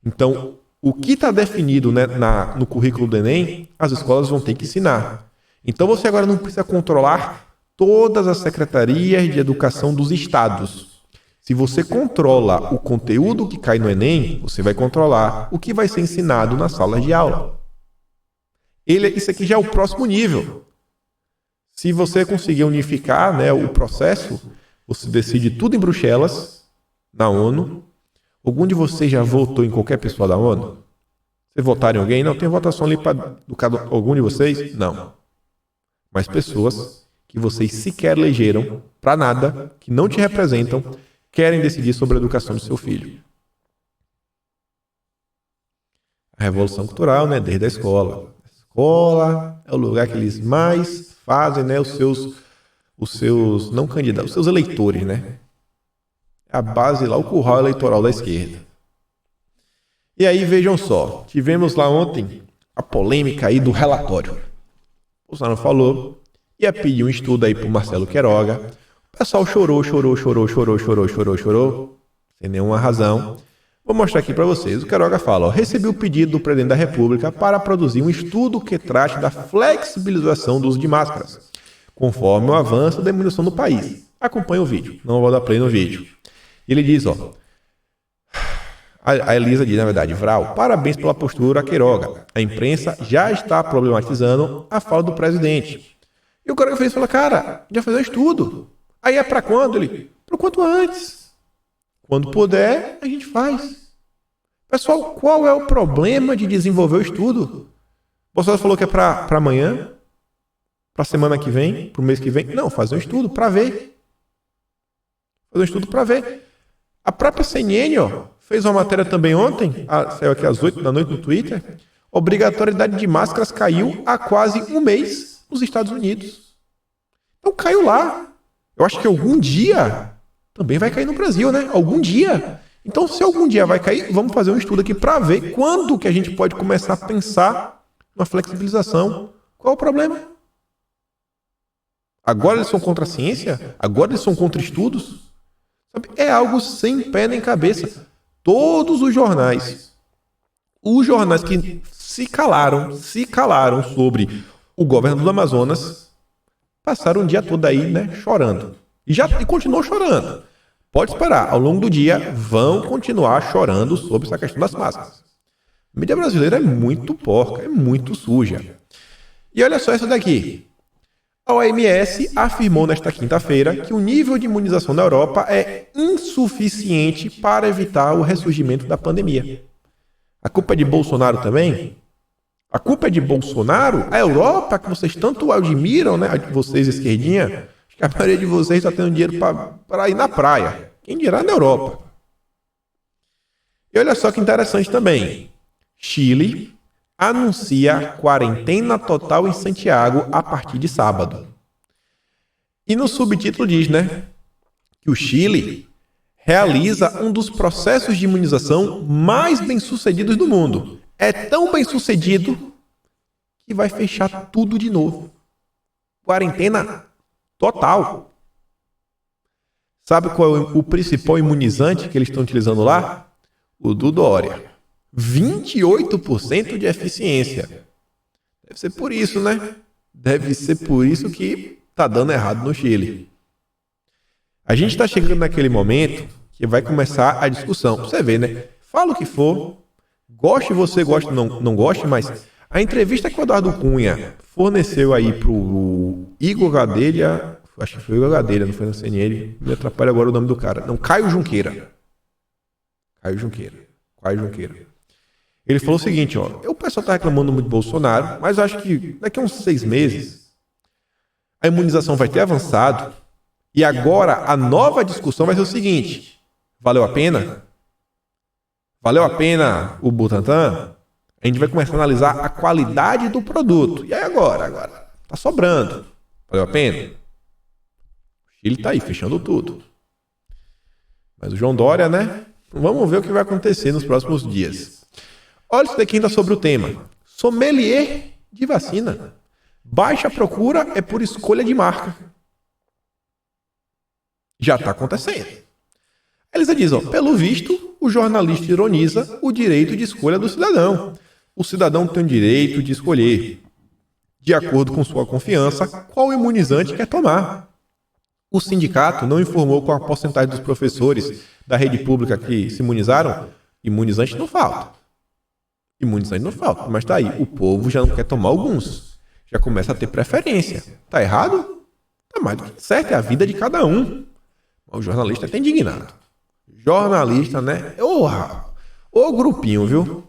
Então, o que está definido, né, no currículo do Enem, as escolas vão ter que ensinar. Então, você agora não precisa controlar todas as secretarias de educação dos estados. Se você controla o conteúdo que cai no Enem, você vai controlar o que vai ser ensinado nas salas de aula. Isso aqui já é o próximo nível. Se você conseguir unificar, né, o processo, você decide tudo em Bruxelas, na ONU. Algum de vocês já votou em qualquer pessoa da ONU? Vocês votaram em alguém? Não, tem votação ali para algum de vocês? Não. Mas pessoas que vocês sequer elegeram para nada, que não te representam, querem decidir sobre a educação do seu filho. A revolução cultural, né, desde a escola. A escola é o lugar que eles mais fazem, né, os seus não candidatos, os seus eleitores, né? A base lá, o curral eleitoral da esquerda. E aí, vejam só, tivemos lá ontem a polêmica aí do relatório. O Bolsonaro falou, ia pedir um estudo aí pro Marcelo Queiroga. O pessoal chorou, sem nenhuma razão. Vou mostrar aqui para vocês. O Queiroga fala, recebi o pedido do presidente da República para produzir um estudo que trate da flexibilização do uso de máscaras, conforme o avanço da imunização no país. Acompanhe o vídeo, não vou dar play no vídeo. Ele diz, a Elisa diz, na verdade, Vral, parabéns pela postura, Queiroga. A imprensa já está problematizando a fala do presidente. E o Queiroga fala, cara, já fez um estudo. Aí é para quando? Ele, para quanto antes. Quando puder, a gente faz. Pessoal, qual é o problema de desenvolver o estudo? O Bolsonaro falou que é para amanhã, para a semana que vem, para o mês que vem. Não, fazer um estudo para ver. Fazer um estudo para ver. A própria CNN fez uma matéria também ontem, saiu aqui às 8 da noite no Twitter, obrigatoriedade de máscaras caiu há quase um mês nos Estados Unidos. Então caiu lá. Eu acho que algum dia também vai cair no Brasil, né? Algum dia. Então, se algum dia vai cair, vamos fazer um estudo aqui para ver quando que a gente pode começar a pensar na flexibilização. Qual é o problema? Agora eles são contra a ciência? Agora eles são contra estudos? É algo sem pé nem cabeça. todos os jornais que se calaram sobre o governo do Amazonas, passaram o dia todo aí, né, chorando. E continuam chorando. Pode esperar, ao longo do dia vão continuar chorando sobre essa questão das máscaras. A mídia brasileira é muito porca, é muito suja. E olha só essa daqui. A OMS afirmou nesta quinta-feira que o nível de imunização na Europa é insuficiente para evitar o ressurgimento da pandemia. A culpa é de Bolsonaro também? A culpa é de Bolsonaro? A Europa, que vocês tanto admiram, né? Vocês, esquerdinha, acho que a maioria de vocês está tendo dinheiro para ir na praia. Quem dirá na Europa? E olha só que interessante também. Chile anuncia quarentena total em Santiago a partir de sábado. E no subtítulo diz, né, que o Chile realiza um dos processos de imunização mais bem-sucedidos do mundo. É tão bem-sucedido que vai fechar tudo de novo. Quarentena total. Sabe qual é o principal imunizante que eles estão utilizando lá? O do Dória. 28% de eficiência. Deve ser por isso, né? Deve ser por isso que tá dando errado no Chile. A gente está chegando naquele momento que vai começar a discussão. Você vê, né? Fala o que for, goste você, goste não goste, mas a entrevista que o Eduardo Cunha forneceu aí pro Igor Gadelha, acho que foi o Igor Gadelha, não foi na CNN, me atrapalha agora o nome do cara. Não, Caio Junqueira. Ele falou o seguinte, ó, o pessoal tá reclamando muito de Bolsonaro, mas eu acho que daqui a uns 6 meses a imunização vai ter avançado e agora a nova discussão vai ser o seguinte, valeu a pena? Valeu a pena o Butantan? A gente vai começar a analisar a qualidade do produto. E aí agora tá sobrando. Valeu a pena? O Chile tá aí, fechando tudo. Mas o João Dória, né? Vamos ver o que vai acontecer nos próximos dias. Olha isso daqui ainda sobre o tema. Sommelier de vacina. Baixa procura é por escolha de marca. Já está acontecendo. A Elisa diz, ó, pelo visto, o jornalista ironiza o direito de escolha do cidadão. O cidadão tem o direito de escolher, de acordo com sua confiança, qual imunizante quer tomar. O sindicato não informou qual a porcentagem dos professores da rede pública que se imunizaram. Imunizante não falta. Mas tá aí, o povo já não quer tomar alguns. Já começa a ter preferência. Tá errado? Tá mais do que certo, é a vida de cada um. Mas o jornalista tá indignado. Jornalista, né? Ô grupinho, viu?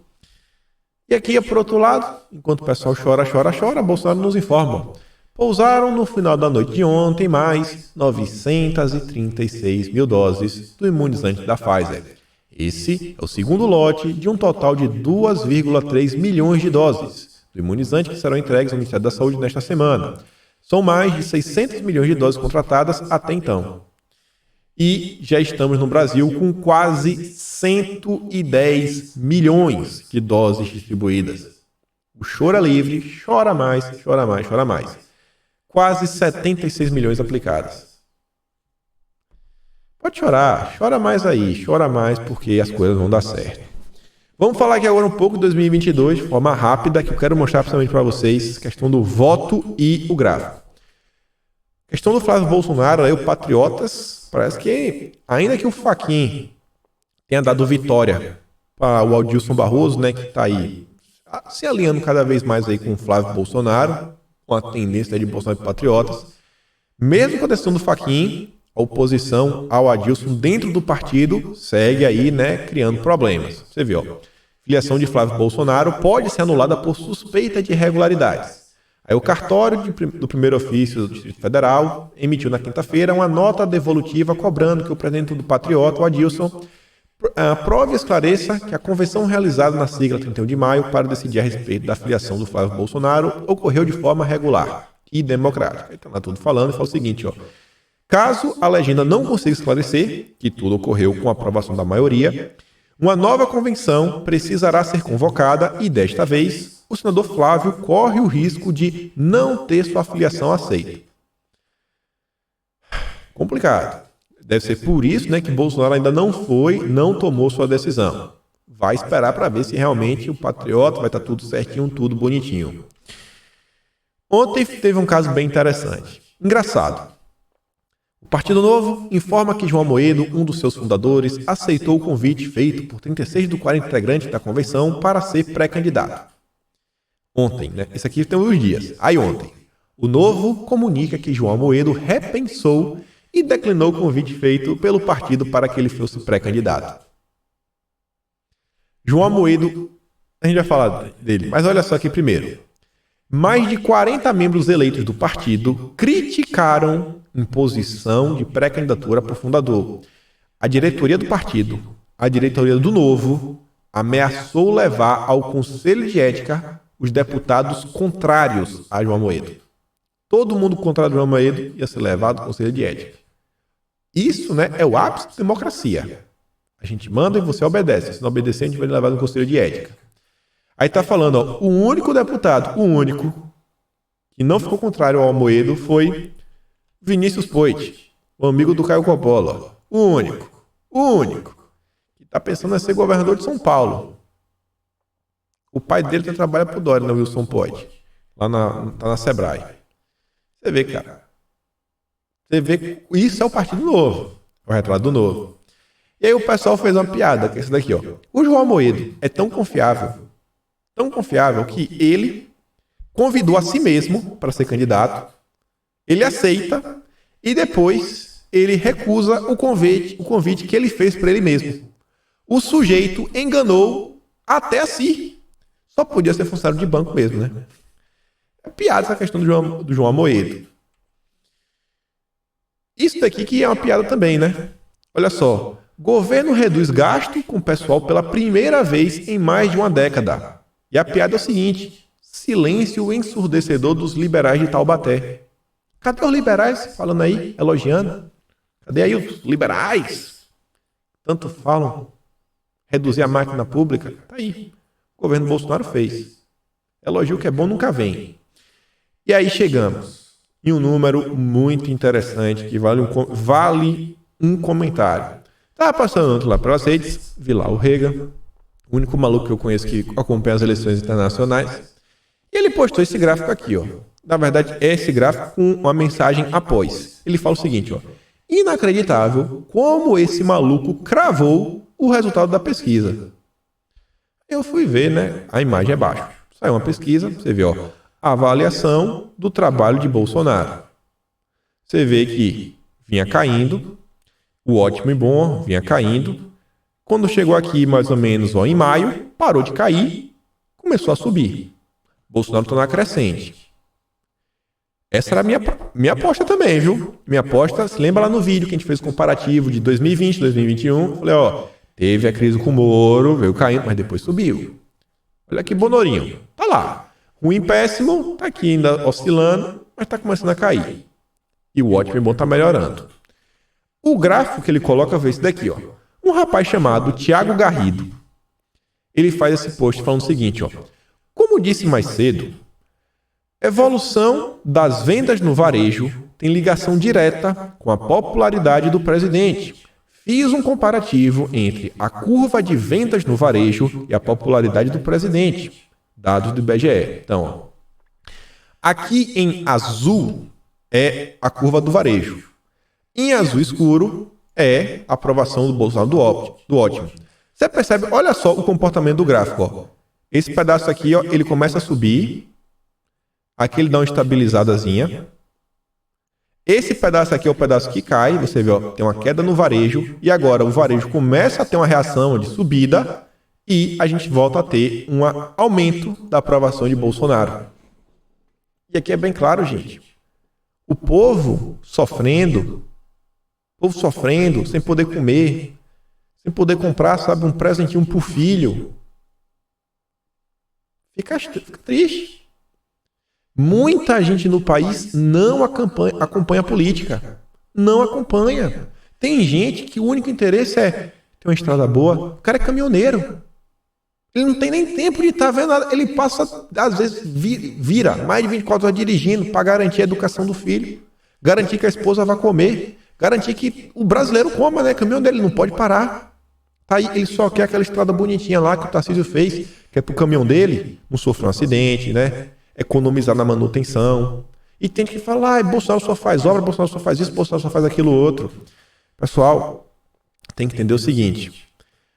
E aqui, por outro lado, enquanto o pessoal chora, Bolsonaro nos informa. Pousaram no final da noite de ontem mais 936 mil doses do imunizante da Pfizer. Esse é o segundo lote de um total de 2,3 milhões de doses do imunizante que serão entregues ao Ministério da Saúde nesta semana. São mais de 600 milhões de doses contratadas até então. E já estamos no Brasil com quase 110 milhões de doses distribuídas. O choro é livre, chora mais. Quase 76 milhões aplicadas. Pode chorar, chora mais aí, chora mais porque as coisas vão dar certo. Vamos falar aqui agora um pouco de 2022, de forma rápida, que eu quero mostrar principalmente para vocês, questão do voto e o gráfico. Questão do Flávio Bolsonaro, aí o Patriotas, parece que, ainda que o Fachin tenha dado vitória para o Adilson Barroso, né, que está aí se alinhando cada vez mais aí com o Flávio Bolsonaro, com a tendência de Bolsonaro e Patriotas, mesmo com a questão do Fachin, a oposição ao Adilson dentro do partido segue aí, né, criando problemas. Você viu, ó, filiação de Flávio Bolsonaro pode ser anulada por suspeita de irregularidades. Aí o cartório do primeiro ofício do Distrito Federal emitiu na quinta-feira uma nota devolutiva cobrando que o presidente do Patriota, o Adilson, prove e esclareça que a convenção realizada na sigla 31 de maio para decidir a respeito da filiação do Flávio Bolsonaro ocorreu de forma regular e democrática. Então, está tudo falando e fala o seguinte, ó. Caso a legenda não consiga esclarecer que tudo ocorreu com a aprovação da maioria, uma nova convenção precisará ser convocada e, desta vez, o senador Flávio corre o risco de não ter sua filiação aceita. Complicado. Deve ser por isso, né, que Bolsonaro ainda não tomou sua decisão. Vai esperar para ver se realmente o patriota vai estar tudo certinho, tudo bonitinho. Ontem teve um caso bem interessante. Engraçado. O Partido Novo informa que João Amoedo, um dos seus fundadores, aceitou o convite feito por 36 dos 40 integrantes da convenção para ser pré-candidato. Ontem, né? Esse aqui tem uns dias. Aí ontem, o Novo comunica que João Amoedo repensou e declinou o convite feito pelo partido para que ele fosse pré-candidato. João Amoedo, a gente vai falar dele, mas olha só aqui primeiro. Mais de 40 membros eleitos do partido criticaram imposição de pré-candidatura por fundador. A diretoria do partido, a diretoria do Novo, ameaçou levar ao Conselho de Ética os deputados contrários a João Amoedo. Todo mundo contrário a João Amoedo ia ser levado ao Conselho de Ética. Isso, né, é o ápice da democracia. A gente manda e você obedece. Se não obedecer, a gente vai levar no Conselho de Ética. Aí tá falando, ó, o único deputado, que não ficou contrário ao Amoedo foi Vinícius Poit, o amigo do Caio Coppola. O único. Que tá pensando em ser governador de São Paulo. O pai dele trabalha pro Dória, né, Wilson Poit. Lá tá na Sebrae. Você vê, cara. Você vê, isso é o Partido Novo. É o retrato do Novo. E aí o pessoal fez uma piada, que é esse daqui, ó. O João Amoedo é tão confiável que ele convidou a si mesmo para ser candidato, ele aceita e depois ele recusa o convite que ele fez para ele mesmo. O sujeito enganou até a si. Só podia ser funcionário de banco mesmo, né? É piada essa questão do João Amoedo. Isso daqui que é uma piada também, né? Olha só. Governo reduz gasto com pessoal pela primeira vez em mais de uma década. E a piada é o seguinte: silêncio ensurdecedor dos liberais de Taubaté. Cadê os liberais falando aí, elogiando? Cadê aí os liberais? Tanto falam reduzir a máquina pública. Tá aí. O governo Bolsonaro fez. Elogio que é bom nunca vem. E aí chegamos em um número muito interessante que vale um comentário. Tava passando lá pelas redes, vi lá o Reagan, o único maluco que eu conheço que acompanha as eleições internacionais. E ele postou esse gráfico aqui, ó. Na verdade, é esse gráfico com uma mensagem após. Ele fala o seguinte, ó. Inacreditável como esse maluco cravou o resultado da pesquisa. Eu fui ver, né? A imagem é baixa. Saiu uma pesquisa, você vê, ó. Avaliação do trabalho de Bolsonaro. Você vê que vinha caindo. O ótimo e bom vinha caindo. Quando chegou aqui, mais ou menos, ó, em maio, parou de cair, começou a subir. Bolsonaro está na crescente. Essa era a minha aposta também, viu? Minha aposta, se lembra lá no vídeo que a gente fez o comparativo de 2020, 2021. Falei, ó, teve a crise com o Moro, veio caindo, mas depois subiu. Olha que bonorinho. Tá lá. Ruim, péssimo, tá aqui ainda oscilando, mas tá começando a cair. E o ótimo e bom tá melhorando. O gráfico que ele coloca é esse daqui, ó. Um rapaz chamado Thiago Garrido. Ele faz esse post falando o seguinte, ó. Como disse mais cedo, evolução das vendas no varejo tem ligação direta com a popularidade do presidente. Fiz um comparativo entre a curva de vendas no varejo e a popularidade do presidente. Dados do IBGE. Então, ó. Aqui em azul é a curva do varejo. Em azul escuro é a aprovação do Bolsonaro do ótimo. Você percebe, olha só o comportamento do gráfico. Ó. Esse pedaço aqui, ó, ele começa a subir. Aqui ele dá uma estabilizadazinha. Esse pedaço aqui é o pedaço que cai. Você vê, ó, tem uma queda no varejo. E agora o varejo começa a ter uma reação de subida. E a gente volta a ter um aumento da aprovação de Bolsonaro. E aqui é bem claro, gente. O povo sofrendo, sem poder comer, sem poder comprar, sabe, um presentinho pro filho. Fica triste. Muita gente no país não acompanha a política. Não acompanha. Tem gente que o único interesse é ter uma estrada boa. O cara é caminhoneiro. Ele não tem nem tempo de estar vendo nada. Ele passa, às vezes, vira mais de 24 horas dirigindo para garantir a educação do filho. Garantir que a esposa vai comer. garantir que o brasileiro coma, né? O caminhão dele não pode parar. Tá aí, ele só quer aquela estrada bonitinha lá que o Tarcísio fez, que é pro caminhão dele não sofrer um acidente, né? Economizar na manutenção. E tem que falar, Bolsonaro só faz obra, Bolsonaro só faz isso, Bolsonaro só faz aquilo outro. Pessoal, tem que entender o seguinte,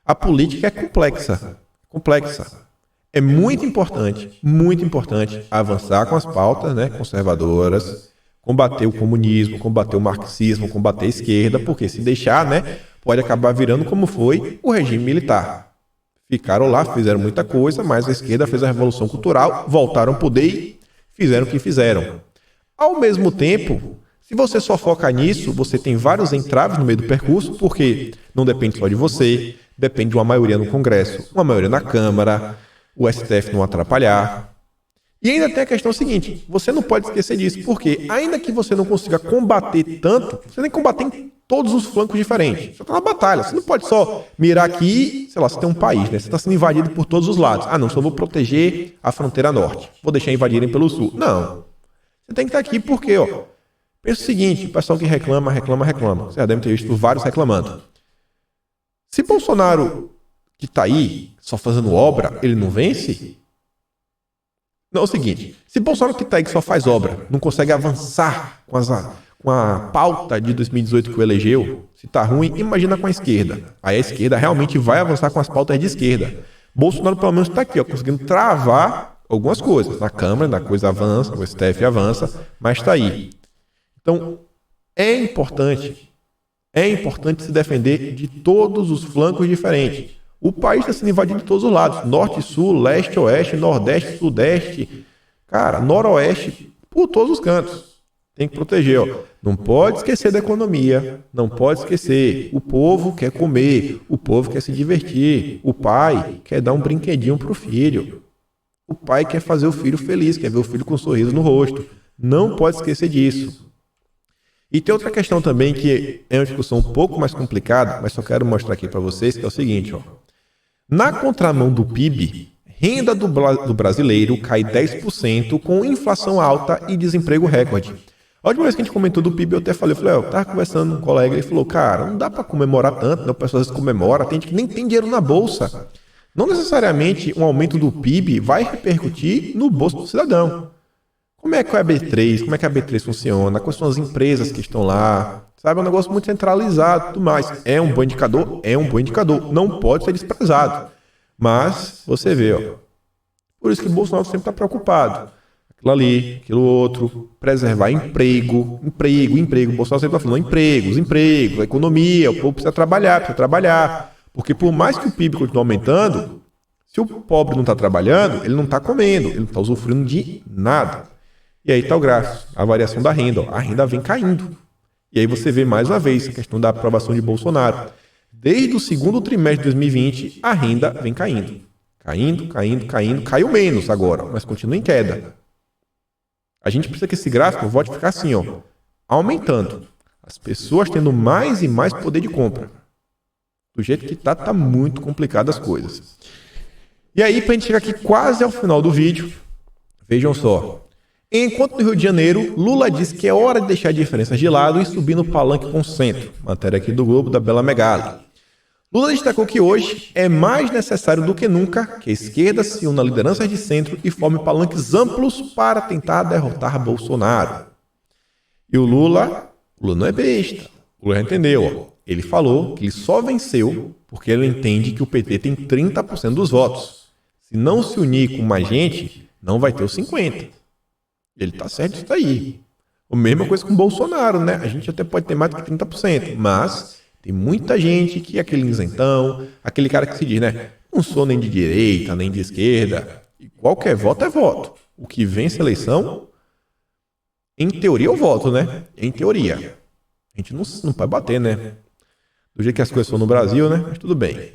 a política é complexa. É muito importante avançar com as pautas, né, conservadoras, combater o comunismo, combater o marxismo, combater a esquerda, porque se deixar, né, pode acabar virando como foi o regime militar. Ficaram lá, fizeram muita coisa, mas a esquerda fez a revolução cultural, voltaram ao poder e fizeram o que fizeram. Ao mesmo tempo, se você só foca nisso, você tem vários entraves no meio do percurso, porque não depende só de você, depende de uma maioria no Congresso, uma maioria na Câmara, o STF não atrapalhar. E ainda tem a questão seguinte, você não pode esquecer disso, porque ainda que você não consiga combater tanto, você tem que combater em todos os flancos diferentes. Você está na batalha, você não pode só mirar aqui, sei lá, você tem um país, né? Você está sendo invadido por todos os lados. Ah, não, só vou proteger a fronteira norte, vou deixar invadirem pelo sul. Não. Você tem que estar aqui porque, ó, pensa o seguinte, o pessoal que reclama. Você já deve ter visto vários reclamando. Se Bolsonaro, que está aí, só fazendo obra, ele não vence? Não, é o seguinte, se Bolsonaro que está aí, que só faz obra, não consegue avançar com a pauta de 2018 que o elegeu, se está ruim, imagina com a esquerda. Aí a esquerda realmente vai avançar com as pautas de esquerda. Bolsonaro pelo menos está aqui, ó, conseguindo travar algumas coisas. Na Câmara, a coisa avança, o STF avança, mas está aí. Então, é importante se defender de todos os flancos diferentes. O país está sendo invadido de todos os lados. Norte, sul, leste, oeste, nordeste, sudeste. Cara, noroeste, por todos os cantos. Tem que proteger, ó. Não pode esquecer da economia. Não pode esquecer. O povo quer comer. O povo quer se divertir. O pai quer dar um brinquedinho pro filho. O pai quer fazer o filho feliz, quer ver o filho com um sorriso no rosto. Não pode esquecer disso. E tem outra questão também que é uma discussão um pouco mais complicada, mas só quero mostrar aqui para vocês, que é o seguinte, ó. Na contramão do PIB, renda do brasileiro cai 10% com inflação alta e desemprego recorde. A última vez que a gente comentou do PIB, eu até falei, eu tava conversando com um colega e ele falou, cara, não dá para comemorar tanto, né? O pessoal às vezes comemora, tem gente que nem tem dinheiro na bolsa. Não necessariamente um aumento do PIB vai repercutir no bolso do cidadão. Como é que é a B3? Como é que a B3 funciona? Quais são as empresas que estão lá? Sabe, é um negócio muito centralizado e tudo mais. É um bom indicador? É um bom indicador. Não pode ser desprezado. Mas, você vê, ó. Por isso que o Bolsonaro sempre está preocupado. Aquilo ali, aquilo outro. Preservar emprego. O Bolsonaro sempre está falando empregos, a economia, o povo precisa trabalhar. Porque por mais que o PIB continue aumentando, se o pobre não está trabalhando, ele não está comendo, ele não está usufruindo de nada. E aí está o gráfico, a variação da renda. Ó, a renda vem caindo. E aí você vê mais uma vez a questão da aprovação de Bolsonaro. Desde o segundo trimestre de 2020, a renda vem caindo. Caindo. Caiu menos agora, mas continua em queda. A gente precisa que esse gráfico volte a ficar assim, ó, aumentando. As pessoas tendo mais e mais poder de compra. Do jeito que tá muito complicado as coisas. E aí, pra gente chegar aqui quase ao final do vídeo, vejam só. Enquanto no Rio de Janeiro, Lula diz que é hora de deixar diferenças de lado e subir no palanque com o centro. Matéria aqui do Globo, da Bela Megali. Lula destacou que hoje é mais necessário do que nunca que a esquerda se una a lideranças de centro e forme palanques amplos para tentar derrotar Bolsonaro. E o Lula não é besta. O Lula já entendeu, ó. Ele falou que ele só venceu porque ele entende que o PT tem 30% dos votos. Se não se unir com mais gente, não vai ter os 50%. Ele tá certo isso daí. A mesma coisa com o Bolsonaro, né? A gente até pode ter mais do que 30%, mas tem muita gente que é aquele isentão, aquele cara que se diz, né? Não sou nem de direita, nem de esquerda. E qualquer voto é voto. O que vence a eleição, em teoria, é o voto, né? Em teoria. A gente não pode bater, né? Do jeito que as coisas são no Brasil, né? Mas tudo bem.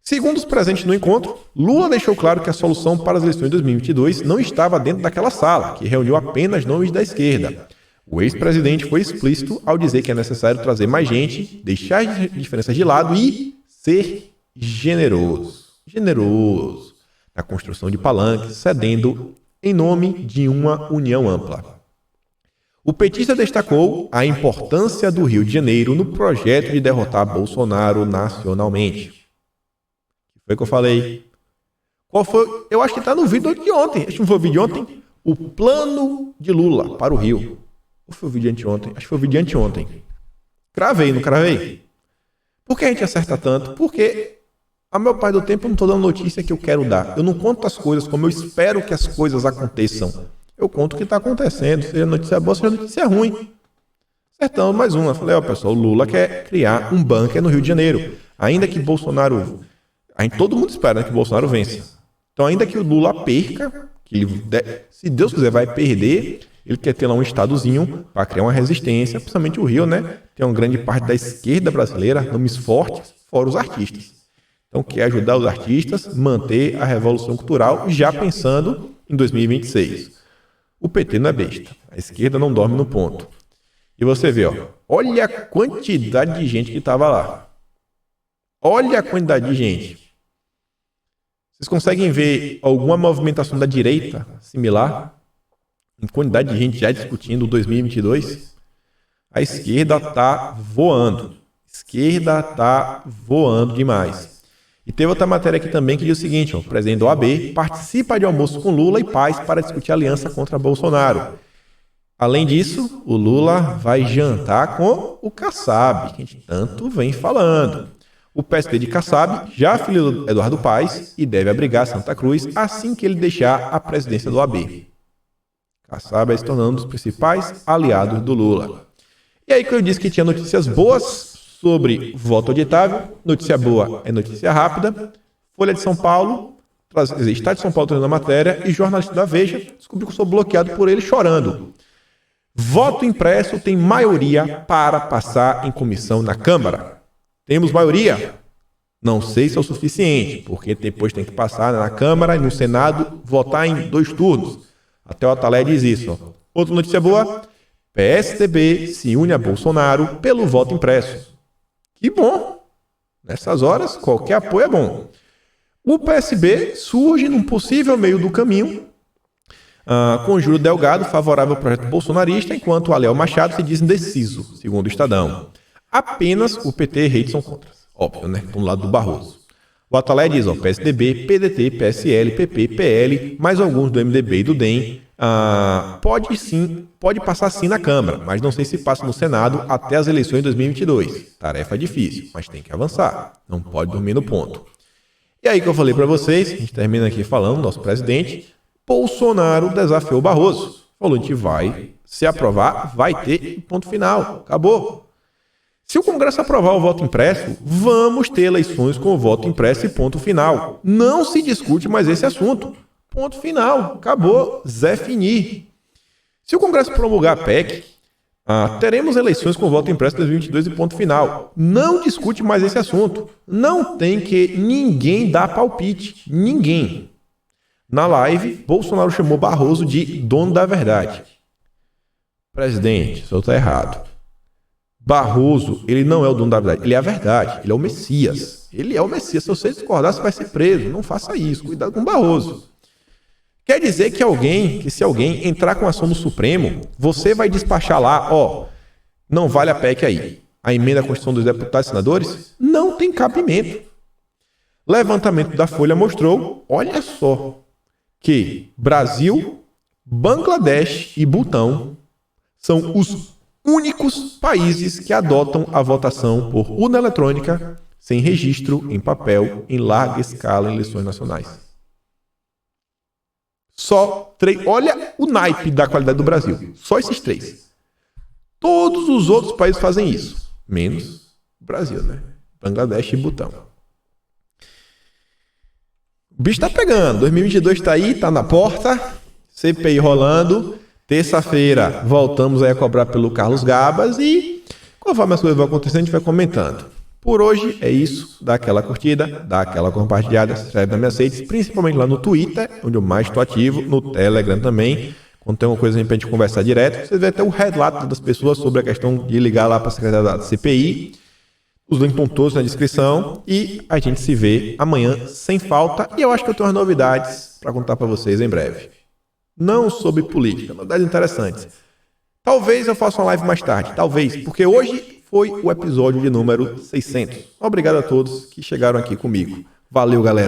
Segundo os presentes no encontro, Lula deixou claro que a solução para as eleições de 2022 não estava dentro daquela sala, que reuniu apenas nomes da esquerda. O ex-presidente foi explícito ao dizer que é necessário trazer mais gente, deixar as diferenças de lado e ser generoso na construção de palanques, cedendo em nome de uma união ampla. O petista destacou a importância do Rio de Janeiro no projeto de derrotar Bolsonaro nacionalmente. Foi o que eu falei. Qual foi? Eu acho que está no vídeo de ontem. Acho que não foi o vídeo de ontem. O plano de Lula para o Rio. Ou foi o vídeo de anteontem? Acho que foi o vídeo de anteontem. Cravei, não cravei? Por que a gente acerta tanto? Porque a maior parte do tempo eu não estou dando notícia que eu quero dar. Eu não conto as coisas como eu espero que as coisas aconteçam. Eu conto o que está acontecendo. Seja notícia boa, seja notícia ruim. Acertamos mais uma. Falei, ó pessoal, o Lula quer criar um bunker no Rio de Janeiro. Ainda que Bolsonaro... todo mundo espera, né, que o Bolsonaro vença. Então, ainda que o Lula perca, se Deus quiser vai perder, ele quer ter lá um estadozinho para criar uma resistência, principalmente o Rio, né? Tem uma grande parte da esquerda brasileira, nomes fortes, fora os artistas. Então, quer ajudar os artistas, manter a revolução cultural, já pensando em 2026. O PT não é besta. A esquerda não dorme no ponto. E você vê, ó, olha a quantidade de gente que estava lá. Olha a quantidade de gente. Vocês conseguem ver alguma movimentação da direita similar? Em quantidade de gente já discutindo 2022? A esquerda está voando. A esquerda está voando demais. E teve outra matéria aqui também que diz o seguinte, ó, o presidente da OAB participa de almoço com Lula e Paz para discutir aliança contra Bolsonaro. Além disso, o Lula vai jantar com o Kassab, que a gente tanto vem falando. O PSD de Kassab já afiliou do Eduardo Paes e deve abrigar Santa Cruz assim que ele deixar a presidência do OAB. Kassab vai se tornando um dos principais aliados do Lula. E aí que eu disse que tinha notícias boas sobre voto auditável. Notícia boa é notícia rápida. Folha de São Paulo, Estado de São Paulo trazendo a matéria e jornalista da Veja descobriu que eu sou bloqueado por ele chorando. Voto impresso tem maioria para passar em comissão na Câmara. Temos maioria? Não sei se é o suficiente, porque depois tem que passar na Câmara e no Senado votar em 2 turnos. Até o Atalé diz isso. Ó. Outra notícia boa, PSDB se une a Bolsonaro pelo voto impresso. Que bom! Nessas horas, qualquer apoio é bom. O PSB surge num possível meio do caminho, com Júlio Delgado favorável ao projeto bolsonarista, enquanto Aléo Machado se diz indeciso, segundo o Estadão. Apenas o PT e Reis são contra. Óbvio, né? Do lado do Barroso. O Atalé diz, ó, PSDB, PDT, PSL, PP, PL, mais alguns do MDB e do DEM, pode passar sim na Câmara, mas não sei se passa no Senado até as eleições de 2022. Tarefa difícil, mas tem que avançar. Não pode dormir no ponto. E aí que eu falei para vocês, a gente termina aqui falando, nosso presidente, Bolsonaro desafiou o Barroso. Falou, a gente vai, se aprovar, vai ter ponto final. Acabou. Se o Congresso aprovar o voto impresso, vamos ter eleições com o voto impresso e ponto final. Não se discute mais esse assunto. Ponto final. Acabou. Zé Fini. Se o Congresso promulgar a PEC, teremos eleições com o voto impresso em 2022 e ponto final. Não discute mais esse assunto. Não tem que ninguém dar palpite. Ninguém. Na live, Bolsonaro chamou Barroso de dono da verdade. Presidente, o senhor está errado. Barroso, ele não é o dono da verdade, ele é a verdade, ele é o Messias. Ele é o Messias, se você discordar, você vai ser preso. Não faça isso, cuidado com o Barroso. Quer dizer que se alguém entrar com ação no Supremo, você vai despachar lá, ó, não vale a PEC aí. A emenda à Constituição dos deputados e senadores não tem cabimento. Levantamento da Folha mostrou, olha só, que Brasil, Bangladesh e Butão são os únicos países que adotam a votação por urna eletrônica sem registro em papel em larga escala em eleições nacionais. Só 3. Olha o naipe da qualidade do Brasil. Só esses 3. Todos os outros países fazem isso. Menos o Brasil, né? Bangladesh e Butão. O bicho tá pegando. 2022 tá aí, tá na porta. CPI rolando. Terça-feira voltamos aí a cobrar pelo Carlos Gabas e conforme as coisas vão acontecendo a gente vai comentando. Por hoje é isso, dá aquela curtida, dá aquela compartilhada, se inscreve nas minhas redes, principalmente lá no Twitter, onde eu mais estou ativo, no Telegram também, quando tem uma coisa pra gente conversar direto, você vê até o relato das pessoas sobre a questão de ligar lá para a secretaria da CPI, os links estão todos na descrição e a gente se vê amanhã sem falta e eu acho que eu tenho umas novidades para contar para vocês em breve. Não sobre política, novidades interessantes. Talvez eu faça uma live mais tarde, talvez, porque hoje foi o episódio de número 600. Obrigado a todos que chegaram aqui comigo. Valeu, galera.